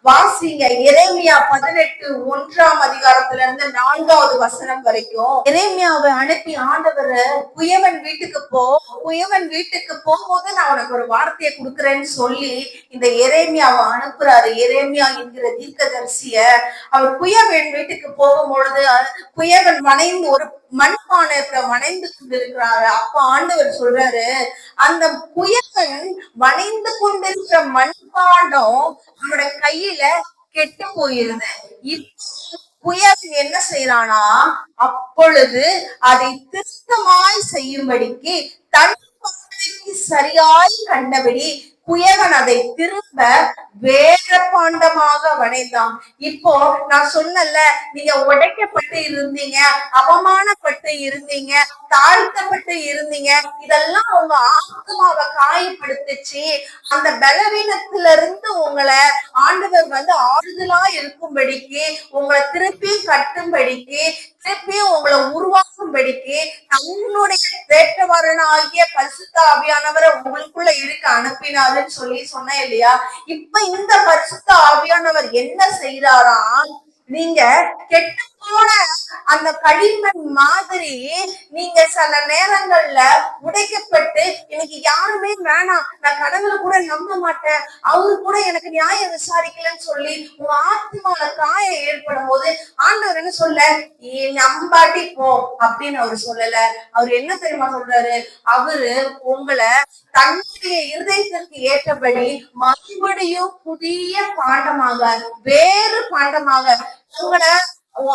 வாசிங்க எரேமியா 18:1 அதிகாரத்துல இருந்து 4வது வசனம் வரைக்கும். எரேமியாவை அனுப்பி ஆண்டவர் குயவன் வீட்டுக்கு குயவன் வீட்டுக்கு போகும்போது நான் உனக்கு ஒரு வார்த்தையை கொடுக்குறேன்னு சொல்லி இந்த எரேமியாவை அனுப்புறாரு. எரேமியா என்கிற தீர்க்கதரிசிய அவர் குயவன் வீட்டுக்கு போகும் பொழுது குயவன் வணைந்து ஒரு மண்பானையத்தை வணைந்து கொண்டிருக்கிறாரு. அப்ப ஆண்டவர் சொல்றாரு, அந்த குயவன் வணைந்து கொண்டிருக்கிற மண்பாண்டம் அவனோட கையில கெட்டு போயிருது. குயவன் என்ன செய்யறானா, அப்பொழுது அதை திருத்தமாய் செய்யும்படிக்கு தன் பார்வைக்கு சரியாய் கண்டபடி குயவன் அதை திரும்ப வேற பாண்டமாக வணைந்தான். இப்போ நான் சொன்னல, நீங்க உடைக்கப்பட்டு இருந்தீங்க, அவமானப்பட்டு இருந்தீங்க, தாழ்த்தப்பட்டு இருந்தீங்க, இதெல்லாம் உங்க ஆத்மாவை காயப்படுத்துச்சு. அந்த பலவீனத்துல இருந்து உங்களை ஆண்டவர் ஆறுதலா இருக்கும்படிக்கு, உங்களை திருப்பி கட்டும்படிக்கு, திருப்பியும் உங்களை உருவாக்கும்படிக்கு தன்னுடைய வேட்டவரனாகிய பரிசுத்த ஆவியானவரை உங்களுக்குள்ள இருக்க அனுப்பினாருன்னு சொல்லி சொன்னேன் இல்லையா? இப்ப இந்த பரிசுத்த ஆவியானவர் என்ன செய்யறாரா, நீங்க கெட்டு போன அந்த களிமண் மாதிரி நீங்க சில நேரங்கள்ல உடைக்கப்பட்டு எனக்கு யாருமே வேணாம், நான் கடவுளை கூட நம்ப மாட்டேன், அவரு கூட எனக்கு நியாயம் விசாரிக்கலன்னு சொல்லி உங்க ஆத்மால காயம் ஏற்படும் போது ஆண்டவர் என்ன சொல்ல, நம்பாட்டி போ அப்படின்னு அவரு சொல்லல. அவர் என்ன தெரியுமா சொல்றாரு, அவரு உங்களை தன்னுடைய இருதயத்திற்கு ஏற்றபடி மறுபடியும் புதிய பாண்டமாக, வேறு பாண்டமாக உங்களை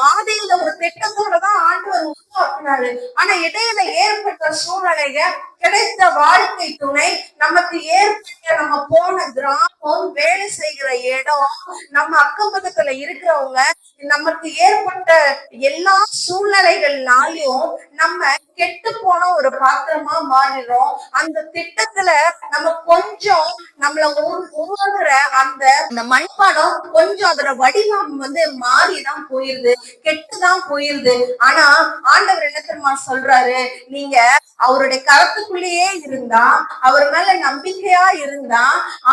ஆதியில ஒரு திட்டத்தோட தான் ஆண்டவர் உருவாக்குனாரு. ஆனா இடையில ஏற்பட்ட சூழ்நிலைக, கிடைத்த வாழ்க்கை துணை, நமக்கு ஏற்பட்ட நம்ம போன கிராமம், வேலை செய்கிற இடம், நம்ம அக்கம் பக்கத்துல இருக்கிறவங்க, நமக்கு ஏற்பட்ட எல்லா சூழ்நிலைகள்னாலையும் நம்ம கெட்டு போன ஒரு பாத்திரமா மாறிடும். அந்த திட்டத்துல நம்ம கொஞ்சம் நம்மள உருவாக்குற அந்த மண்பாடம் கொஞ்சம் அதோட வடிவம் மாறிதான் போயிருது, கெட்டுதான் போயிருது. ஆனா ஆண்டவர் என்ன தெரியுமா சொல்றாரு, நீங்க அவருடைய கருத்துக்குள்ளேயே இருந்தா, அவர் மேல நம்பிக்கையா இருந்தா,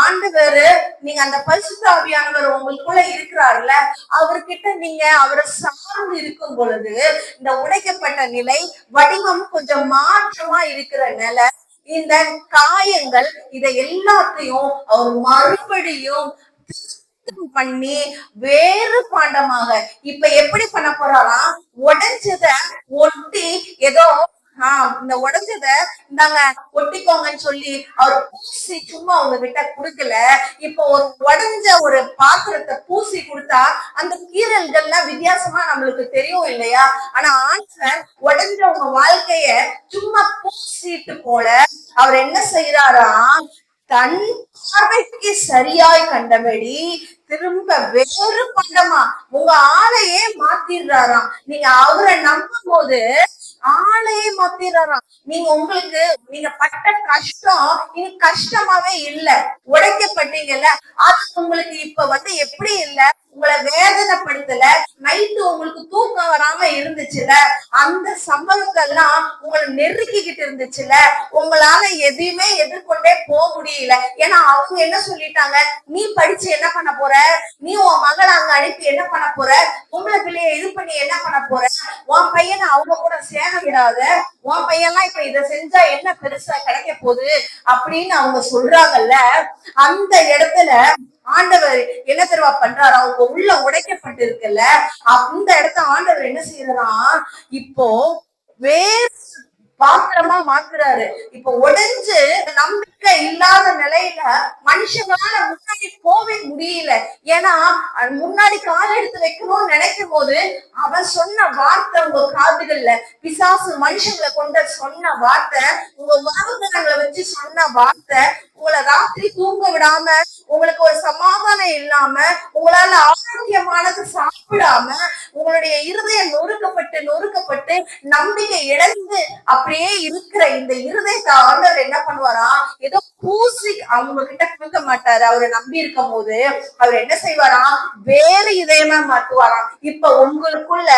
ஆண்டவர் நீங்க அந்த பரிசுத்த ஆவியானவர் உங்களுக்குள்ள இருக்கிறாருல, அவர்கிட்ட நீங்க அவரை சார்ந்து இருக்கும் பொழுது இந்த உடைக்கப்பட்ட நிலை வடிவம் கொஞ்சம் மாற்றமா இருக்கிற நிலை, இந்த காயங்கள், இதை எல்லாத்தையும் அவர் மறுபடியும் பண்ணி வேறு பாண்டமாக இப்ப எப்படி பண்ண போறாரா, உடைஞ்சத ஒட்டி ஏதோ இந்த உடைஞ்சத இந்தாங்க ஒட்டிக்கோங்கன்னு சொல்லி அவர் பூசி சும்மா உங்ககிட்ட குடுக்கல. இப்ப ஒரு உடைஞ்ச ஒரு பாத்திரத்தை பூசி கொடுத்தா அந்த கீறல்கள்லாம் வித்தியாசமா நம்மளுக்கு தெரியும் இல்லையா? ஆனா ஆண்டவர் உடைஞ்ச உங்க வாழ்க்கைய சும்மா பூசிட்டு போல அவர் என்ன செய்யறாரா, தன் பார்வைக்கு சரியாய் கண்டபடி திரும்ப வேறு பண்டமா உங்க ஆளையே மாத்திடுறாராம். நீங்க அவரை நம்பும் போது ஆளையே மாத்திடுறாராம். நீங்க உங்களுக்கு நீங்க பட்ட கஷ்டம் இனி கஷ்டமாவே இல்ல. உடைக்கப்பட்டீங்கல்ல, அது உங்களுக்கு இப்ப எப்படி இல்ல, உங்களை வேதனைப்படுத்தல, நைட்டு உங்களுக்கு தூக்கம் வராம இருந்துச்சுல, அந்த சம்பவத்தெல்லாம் உங்களை நெருக்கிக்கிட்டு இருந்துச்சுல, உங்களால எதையுமே எதிர்கொண்டே போக முடியல. ஏன்னா அவங்க என்ன சொல்லிட்டாங்க, நீ படிச்சு என்ன பண்ண போற, நீ உன் மகளை அங்க அனுப்பி என்ன பண்ண போற, உங்களை பிள்ளைய இது பண்ணி என்ன பண்ண போற, உன் பையனை அவங்க கூட சேர விடாத, உன் பையன்லாம் இப்ப இதை செஞ்சா என்ன பெருசா கிடைக்க போகுது அப்படின்னு அவங்க சொல்றாங்கல்ல. அந்த இடத்துல ஆண்டவர் என்ன தெரியுமா பண்றாரு, அவங்க உள்ள உடைக்கப்பட்டு இருக்குல்ல, அந்த இடத்த ஆண்டவர் என்ன செய்யறா, இப்போ வேறு பாத்திரமா மாத்துறாரு. இப்ப உடைஞ்சு நம்பிக்கை இல்லாத நிலையில மனுஷங்களால முன்னாடி போவே முடியல. ஏன்னா முன்னாடி கால் எடுத்து வைக்கணும்னு நினைக்கும் போது அவன் சொன்ன வார்த்தை உங்க காதுகள்ல, பிசாசு மனுஷங்களை கொண்ட சொன்ன வார்த்தை, உங்க வாகனங்களை வச்சு சொன்ன வார்த்தை, உங்களை ராத்திரி தூங்க விடாம, உங்களுக்கு ஒரு சமாதானம் இல்லாம, உங்களால ஆரோக்கியமானது சாப்பிடாம, உங்களுடைய இருதயம் நொறுக்கப்பட்டு நொறுக்கப்பட்டு நம்பிக்கை இழந்து அப்படியே இருக்கிற இந்த இருதயத்தை ஆண்டவர் என்ன பண்ணுவாரா, ஏதோ பூசி அவங்க கிட்ட கொடுக்க மாட்டாரு. அவரை நம்பி இருக்கும் போது அவர் என்ன செய்வாரா, வேறு இதயமா மாத்துவாராம். இப்ப உங்களுக்குள்ள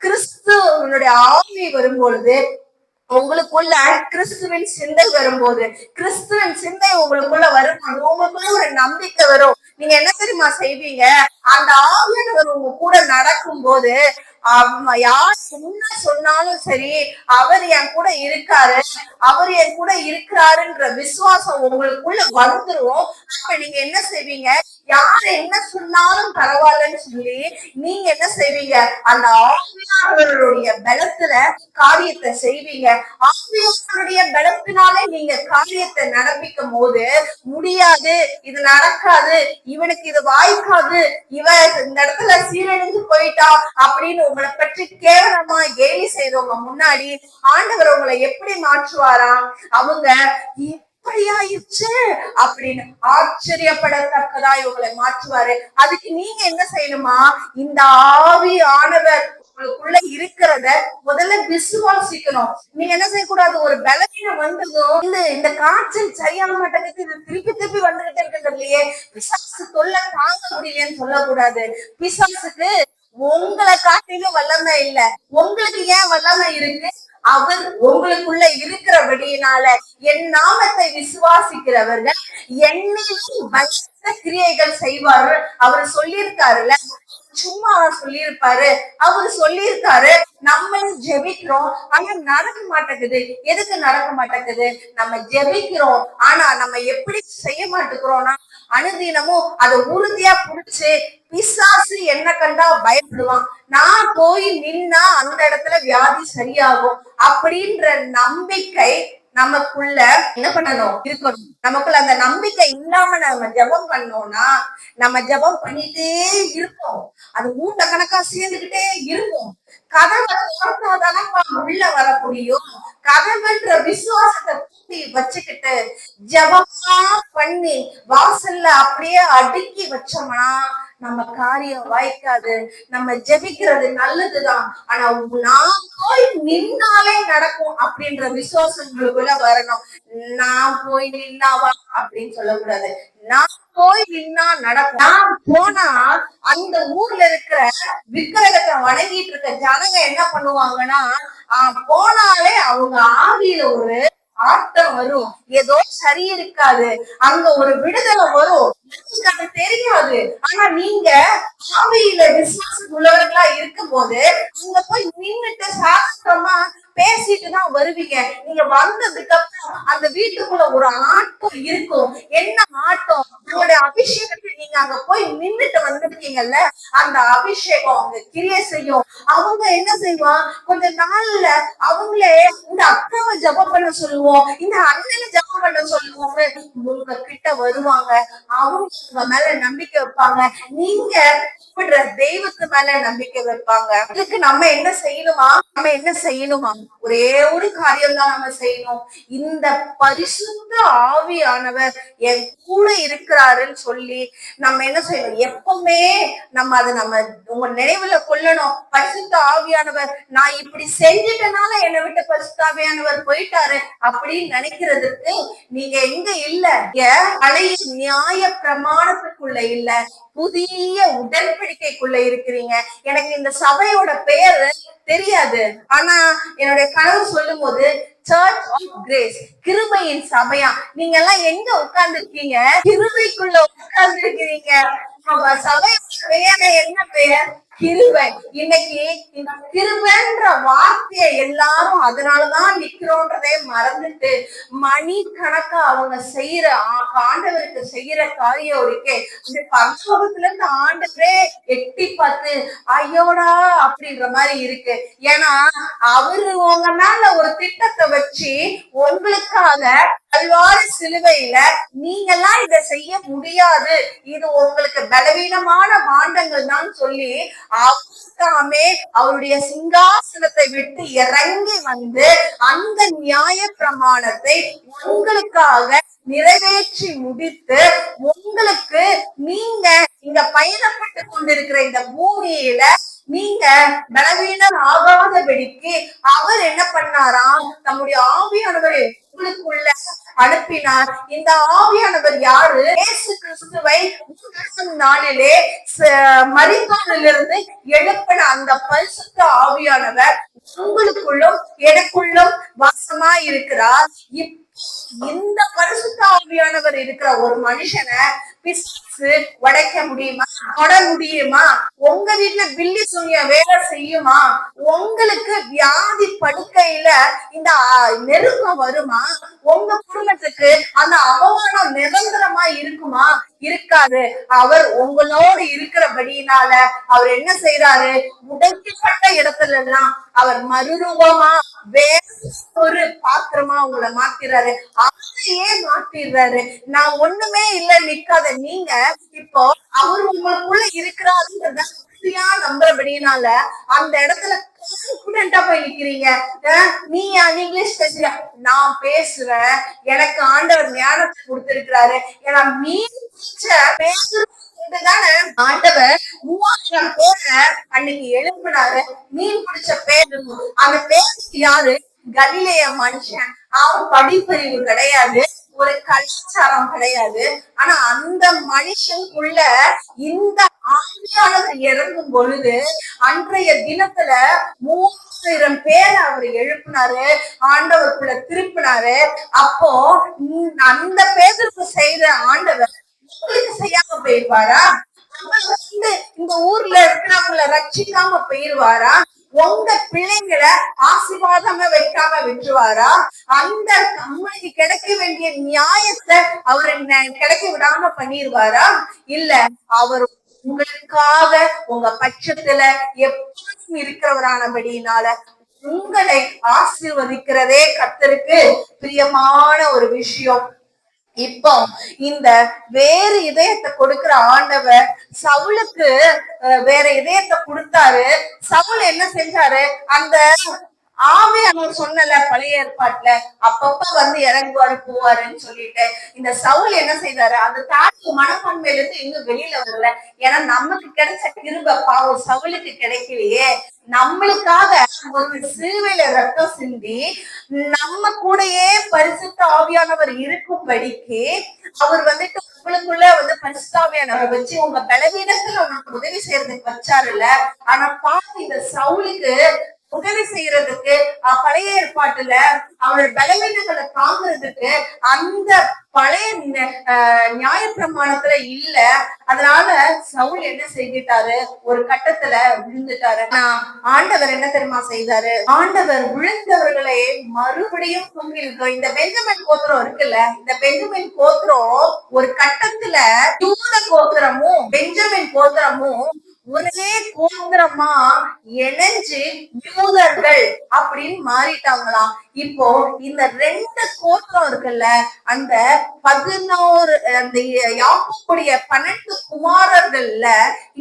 கிறிஸ்துவனுடைய ஆவி வரும் பொழுது, உங்களுக்குள்ள கிறிஸ்துவின் சிந்தை வரும்போது, கிறிஸ்துவின் சிந்தை உங்களுக்குள்ள வரும்போது உங்களுக்குள்ள ஒரு நம்பிக்கை வரும். நீங்க என்ன தெரியுமா செய்வீங்க, அந்த ஆவியானவர் உங்க கூட நடக்கும் போது யார் என்ன சொன்னாலும் சரி, அவர் என் கூட இருக்காரு, அவர் என் கூட இருக்கிறாருன்ற விசுவாசம் உங்களுக்குள்ள வந்துரும். அப்ப நீங்க என்ன செய்வீங்க, யார என்ன சொன்னாலும் பரவாயில்லன்னு சொல்லி நீங்க என்ன செய்வீங்க, அந்த ஆவியானவருடைய பலத்துல காரியத்தை செய்வீங்க. ஆவியானவருடைய பலத்தினாலே நீங்க காரியத்தை நடப்பிக்கும் போது, முடியாது, இது நடக்காது, இவனுக்கு இது வாய்க்காது, இவ இந்த இடத்துல சீரழிஞ்சு போயிட்டா அப்படின்னு உங்களை பற்றி கேவலமா கேலி செய்தவங்க முன்னாடி ஆண்டவர் உங்களை எப்படி மாற்றுவாராம், அவங்க இப்படியாயிடுச்சு அப்படின்னு ஆச்சரியப்படத்தக்கதா இவங்களை மாற்றுவாரு. அதுக்கு நீங்க என்ன செய்யணுமா, இந்த ஆவி ஆனவர் உங்களுக்குள்ள இருக்கிறத முதல்ல விசுவாசிக்கணும். நீங்க என்ன செய்யக்கூடாது, ஒரு பலவீனம் வந்ததும் இந்த காய்ச்சல் சரியாக மாட்டேங்குது, இது திருப்பி திருப்பி வந்துகிட்டே இருக்கிறது இல்லையே, பிசாசு தொல்லை தாங்க முடியலன்னு சொல்லக்கூடாது. பிசாசுக்கு உங்களை காட்டிலும் வல்லமை இல்ல, உங்களுக்கு ஏன் வல்லமை இருக்கு, அவர் உங்களுக்குள்ள இருக்கிறபடியினால என் நாமத்தை விசுவாசிக்கிறவர்கள் என்னையும் பலத்த கிரியைகள் செய்வார்கள் அவர் சொல்லியிருக்காருல்ல. சும்மா சொல்லியிருப்பாரு, அவரு சொல்லியிருக்காரு. நம்மளும் ஜெபிக்கிறோம், ஆனா நடக்க மாட்டேங்குது. எதுக்கு நடக்க மாட்டேங்குது, நம்ம ஜெபிக்கிறோம், ஆனா நம்ம எப்படி செய்ய மாட்டேங்கிறோம்னா, அனுதினமும் அதை உறுதியா புடிச்சு, பிசாசு என்ன கண்டா பயப்படுவான், நான் போய் நின்னா அந்த இடத்துல வியாதி சரியாகும் அப்படின்ற நம்பிக்கை நமக்குள்ள என்ன பண்ணணும், இருக்கணும். நமக்குள்ள அந்த நம்பிக்கை இல்லாம நம்ம ஜெபம் பண்ணோம்னா, நம்ம ஜெபம் பண்ணிட்டே இருப்போம், அது மூட்டை கணக்கா சேர்ந்துகிட்டே இருக்கும். கதவை திறந்தாதானே உள்ள வர முடியும். கதவுன்ற விசுவாசத்தை பூட்டி வச்சுக்கிட்டு ஜெபமா பண்ணி வாசல்ல அப்படியே அடுக்கி வச்சோம்னா நம்ம காரியம் வாய்க்காது. நம்ம ஜெபிக்கிறது நல்லதுதான், ஆனா நான் போய் நின்னாலே நடக்கும் அப்படின்ற விசுவாசங்களுக்குள்ள வரணும். நான் போய் நின்னாவா அப்படின்னு சொல்லக்கூடாது, நான் போய் நின்னா நடக்கும். நான் போனா அந்த ஊர்ல இருக்கிற விக்கிரகத்தை வணங்கிட்டு இருக்க ஜனங்க என்ன பண்ணுவாங்கன்னா, போனாலே அவங்க ஆவியில ஒரு ஆட்டம் வரும், ஏதோ சரி இருக்காது, அங்க ஒரு விடுதலை வரும், அது தெரியாது. ஆனா நீங்க ஆவியில விசுவாசம் உள்ளவர்களா இருக்கும் போது அங்க போய் நின்னுட்டு சாஸ்திரமா பேசிட்டு தான் வருவீங்க. நீங்க வந்ததுக்கு அப்புறம் அந்த வீட்டுக்குள்ள ஒரு ஆட்டம் இருக்கும். என்ன ஆட்டம், உங்களுடைய அபிஷேகத்தை நீங்க அங்க போய் நின்னுட்டு வந்துருக்கீங்கல்ல, அந்த அபிஷேகம் அவங்க கிரியை செய்யும். அவங்க என்ன செய்வான், கொஞ்ச நாள்ல அவங்களே இந்த அக்காவை ஜபம் பண்ண சொல்லுவோம், இந்த அண்ணனை ஜபம் பண்ண சொல்லுவோம், உங்க கிட்ட வருவாங்க. அவங்க உங்க மேல நம்பிக்கை வைப்பாங்க, நீங்க தெய்வத்து மேல நம்பிக்கை வைப்பாங்க. இதுக்கு நம்ம என்ன செய்யணுமா, ஒரே ஒரு காரியம் தான் நம்ம செய்யணும். இந்த பரிசுத்த ஆவியானவர் என் கூட இருக்கிறாருன்னு சொல்லி நம்ம என்ன செய்யணும், எப்பவுமே நம்ம அதை உங்க நினைவுல கொள்ளணும். பரிசுத்த ஆவியானவர் நான் இப்படி செஞ்சிட்டனால என்னை விட்டு பரிசுத்த ஆவியானவர் போயிட்டாரு அப்படின்னு நினைக்கிறதுக்கு நீங்க எங்க இல்ல, பழைய நியாய பிரமாணத்துக்குள்ள இல்ல, புதிய உடன்படிக்கைக்குள்ள இருக்கிறீங்க. எனக்கு இந்த சபையோட பெயர் தெரியாது, ஆனா என்னுடைய கணவர் சொல்லும் போது சர்ச் ஆஃப் கிரேஸ், கிருபையின் சபையா. நீங்க எல்லாம் எங்க உட்கார்ந்து இருக்கீங்க, கிருபைக்குள்ள உட்கார்ந்து இருக்கிறீங்க. சபை பெயர் என்ன பெயர், கிருபை. இன்னைக்கு இந்த கிருபைன்ற வார்த்தையை எல்லாரும் அதனாலதான் நிக்கிறோன்றதே மறந்துட்டு மணி கணக்கா அவங்க செய்யற ஆண்டவருக்கு செய்யற காரியம் இருக்கே, இந்த பரலோகத்துல இருந்து ஆண்டவரே எட்டி பார்த்து ஐயோடா அப்படின்ற மாதிரி இருக்கு. ஏன்னா அவரு உங்க மேல ஒரு திட்டத்தை வச்சு உங்களுக்காக கல்வாரி சிலுவையில நீங்கெல்லாம் இதை செய்ய முடியாது, இது உங்களுக்கு பலவீனமான மாண்டங்கள் தான் சொல்லி அவருக்காமே அவருடைய சிங்காசனத்தை விட்டு இறங்கி வந்து அந்த நியாய பிரமாணத்தை உங்களுக்காக நிறைவேற்றி முடித்து உங்களுக்கு நீங்க இங்க பயணப்பட்டு கொண்டிருக்கிற இந்த பூமியில நீங்க பலவீனம் ஆகாதபடிக்கு அவர் என்ன பண்ணாராம், தம்முடைய ஆவியானவரை உங்களுக்குள்ள அனுப்பினார். இந்த ஆவியானவர் யாரு? இயேசு கிறிஸ்துவை மூன்றாம் நாளிலே மரித்தோரிலிருந்து எழுப்பின அந்த பரிசுத்த ஆவியானவர் உங்களுக்குள்ளும் எனக்குள்ளும் வாசமா இருக்கிறார். இந்த பரிசுத்த ஆவியானவர் இருக்கிற ஒரு மனுஷனை பிசாசு உடைக்க முடியுமா? தொட முடியுமா? உங்க வீட்டுல பில்லி சூனிய வேலை செய்யுமா? உங்களுக்கு வியாதி படுக்கையில இந்த நெருக்கம் வருமா? உங்க குடும்பத்துக்கு அந்த அவமானம் நிரந்தரமா இருக்குமா? இருக்காது. அவர் உங்களோடு இருக்கிறபடியினால அவர் என்ன செய்யறாரு? உடைக்கப்பட்ட இடத்துல எல்லாம் அவர் மறுரூபமா வேற ஒரு பாத்திரமா உங்களை மாத்திடுறாரு. அவரையே மாத்திடுறாரு. நான் ஒண்ணுமே இல்ல நிக்காத நீங்க இப்போ அவர் உங்களுக்குள்ள இருக்கிறாருன்றத நம்புறபடினால அந்த இடத்துல கான்பிடென்டா போய் நிக்கிறீங்க. நீ இங்கிலீஷ் பேசுறியா? நான் பேசுறேன். எனக்கு ஆண்டவர் ஞானத்தை கொடுத்திருக்கிறாரு. ஏன்னா மீன் ஆண்டவர் 3000 பேரை அன்னைக்கு எழுப்பினாரு. மீன் பிடிச்ச பேரு அந்த பேருக்கு யாரு? கலிலேய மனுஷன். அவன் படிப்பறிவு கிடையாது, ஒரு கலாச்சாரம் கிடையாது. ஆனா அந்த மனுஷனுக்குள்ள இந்த ஆவியானவர் இறங்கும் பொழுது அன்றைய தினத்துல 3000 பேரை அவர் எழுப்பினாரு, ஆண்டவருக்குள்ள திருப்பினாரு. அப்போ அந்த பேருக்கு செய்த ஆண்டவர் உங்களுக்கு செய்யாம போயிருவாரா? இந்த ஊர்ல இருக்கிறவங்கள ரட்சிக்காம போயிருவாரா? உங்க பிள்ளைங்களை ஆசீர்வாதமா வைக்காம விட்டுருவாரா? அந்த அம்மனுக்கு கிடைக்க வேண்டிய நியாயத்தை அவரு கிடைக்க விடாம பண்ணிருவாரா? இல்ல, அவர் உங்களுக்காக உங்க பட்சத்துல எப்போதும் இருக்கிறவரானபடியினால உங்களை ஆசீர்வதிக்கிறதே கர்த்தருக்கு பிரியமான ஒரு விஷயம். இப்போ இந்த வேறு இதயத்தை கொடுக்கிற ஆண்டவர் சவுலுக்கு வேற இதயத்தை கொடுத்தாரு. சவுல் என்ன செஞ்சாரு? அந்த ஆவியானவர் சொன்னல பழைய ஏற்பாட்டுல அப்பப்ப வந்து இறங்குவாரு போவாருன்னு சொல்லிட்டு இந்த சவுல் என்ன செய்தாரு? அந்த தாழ்வு மனப்பான்மையில இருந்து இன்னும் வெளியில வரல. ஏன்னா நமக்கு கிடைச்ச கிருபை பாவம் சவுலுக்கு கிடைக்கலையே. நம்மளுக்காக ஒரு சிலுவையில ரத்தம் சிந்தி நம்ம கூடயே பரிசுத்த ஆவியானவர் இருக்கும்படிக்கு அவர் வந்துட்டு உங்களுக்குள்ள வந்து பரிசுத்த ஆவியானவரை வச்சு உங்க பலவீனத்துல உங்களுக்கு உதவி செய்யறதுக்கு வச்சாருல்ல. ஆனா பாத்து இந்த சவுலுக்கு உதவி செய்யறதுக்கு பழைய ஏற்பாட்டுல அவருடைய பலவீனங்களை தாங்குறதுக்கு அந்த பழைய நியாய பிரமாணத்துல இல்ல. அதனால சவுல் என்ன செய்துட்டாரு? ஒரு கட்டத்துல விழுந்துட்டாரு. ஆண்டவர் என்ன தெரியுமா செய்தாரு? ஆண்டவர் விழுந்தவர்களை மறுபடியும் தூங்கிருக்கு. இந்த பெஞ்சமின் கோத்திரம் இருக்குல்ல, இந்த பெஞ்சமின் கோத்திரம் ஒரு கட்டத்துல யூத கோத்திரமும் பெஞ்சமின் கோத்திரமும் ஒரே கோத்திரமா இணைஞ்சு யூதர்கள் அப்படின்னு மாறிட்டாங்களாம். இப்போ இந்த 2 கோத்திரம் இருக்குல்ல, அந்த 11 அந்த யாக்கோபுடைய 12 குமாரர்கள்ல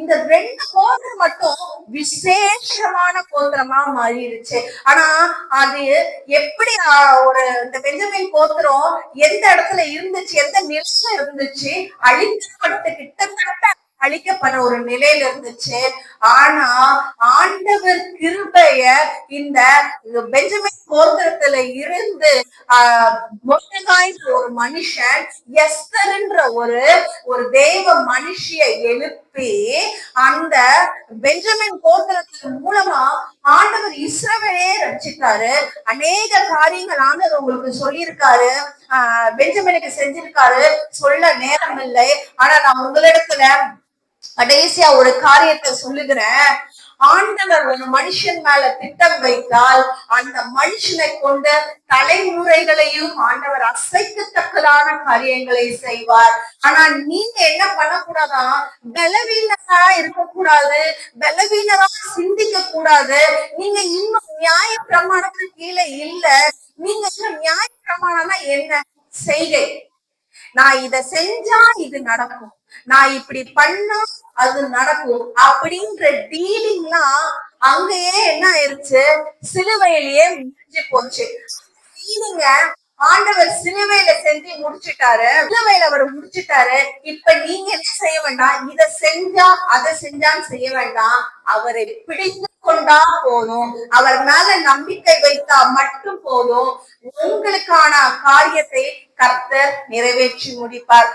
இந்த 2 கோத்திரம் மட்டும் விசேஷமான கோத்திரமா மாறிடுச்சு. ஆனா அது எப்படி ஒரு இந்த பெஞ்சமின் கோத்திரம் எந்த இடத்துல இருந்துச்சு, எந்த நிலையில இருந்துச்சு? அழிக்கப்பட்டு கிட்டத்தட்ட அழிக்கப்படுற ஒரு நிலையில இருந்துச்சு. ஆனா ஆண்டவர் கிருபைய இந்த பெஞ்சமின் கோத்திரத்துல இருந்து ஒரு மனுஷன் எஸ்தர்ன்ற ஒரு தெய்வ மனுஷிய எழுப்பி அந்த பெஞ்சமின் கோத்திரத்தின் மூலமா ஆண்டவர் இஸ்ரவேலை ரட்சித்தாரு. அநேக காரியங்கள் ஆண்டவர் உங்களுக்கு சொல்லியிருக்காரு, பெஞ்சமினுக்கு செஞ்சிருக்காரு. சொல்ல நேரம் இல்லை. ஆனா நான் உங்களிடத்துல கடைசியா ஒரு காரியத்தை சொல்லுகிறேன். ஆண்டவர் ஒரு மனுஷன் மேல திட்டம் வைத்தால் அந்த மனுஷனை கொண்டு தலைமுறைகளையும் ஆண்டவர் அசைக்கத்தக்கதான காரியங்களை செய்வார். ஆனா நீங்க என்ன பண்ணக்கூடாதா? பலவீனரா இருக்கக்கூடாது, பலவீனரா சிந்திக்க கூடாது. நீங்க இன்னும் நியாய பிரமாணத்துக்கு கீழே இல்ல. நீங்க இன்னும் நியாய பிரமாணம்னா என்ன? செய்கை. நான் இத செஞ்சா இது நடக்கும், நான் இப்படி பண்ணா அது நடக்கும் அப்படின்ற டீலிங்லாம் அங்கேயே என்ன ஆயிருச்சு? சிலுவையிலேயே முடிஞ்சு போச்சு. டீலிங்க ஆண்டவர் சிலுவையில செஞ்சு முடிச்சிட்டாரு. சிலுவையில அவர் முடிச்சிட்டாரு. இப்ப நீங்க என்ன செய்ய வேண்டாம், இத செஞ்சா அதை செஞ்சான்னு செய்ய வேண்டாம். அவரை பிடித்து கொண்டா போதும், அவர் மேல நம்பிக்கை வைத்தா மட்டும் போதும். உங்களுக்கான காரியத்தை கர்த்தர் நிறைவேற்றி முடிப்பார்.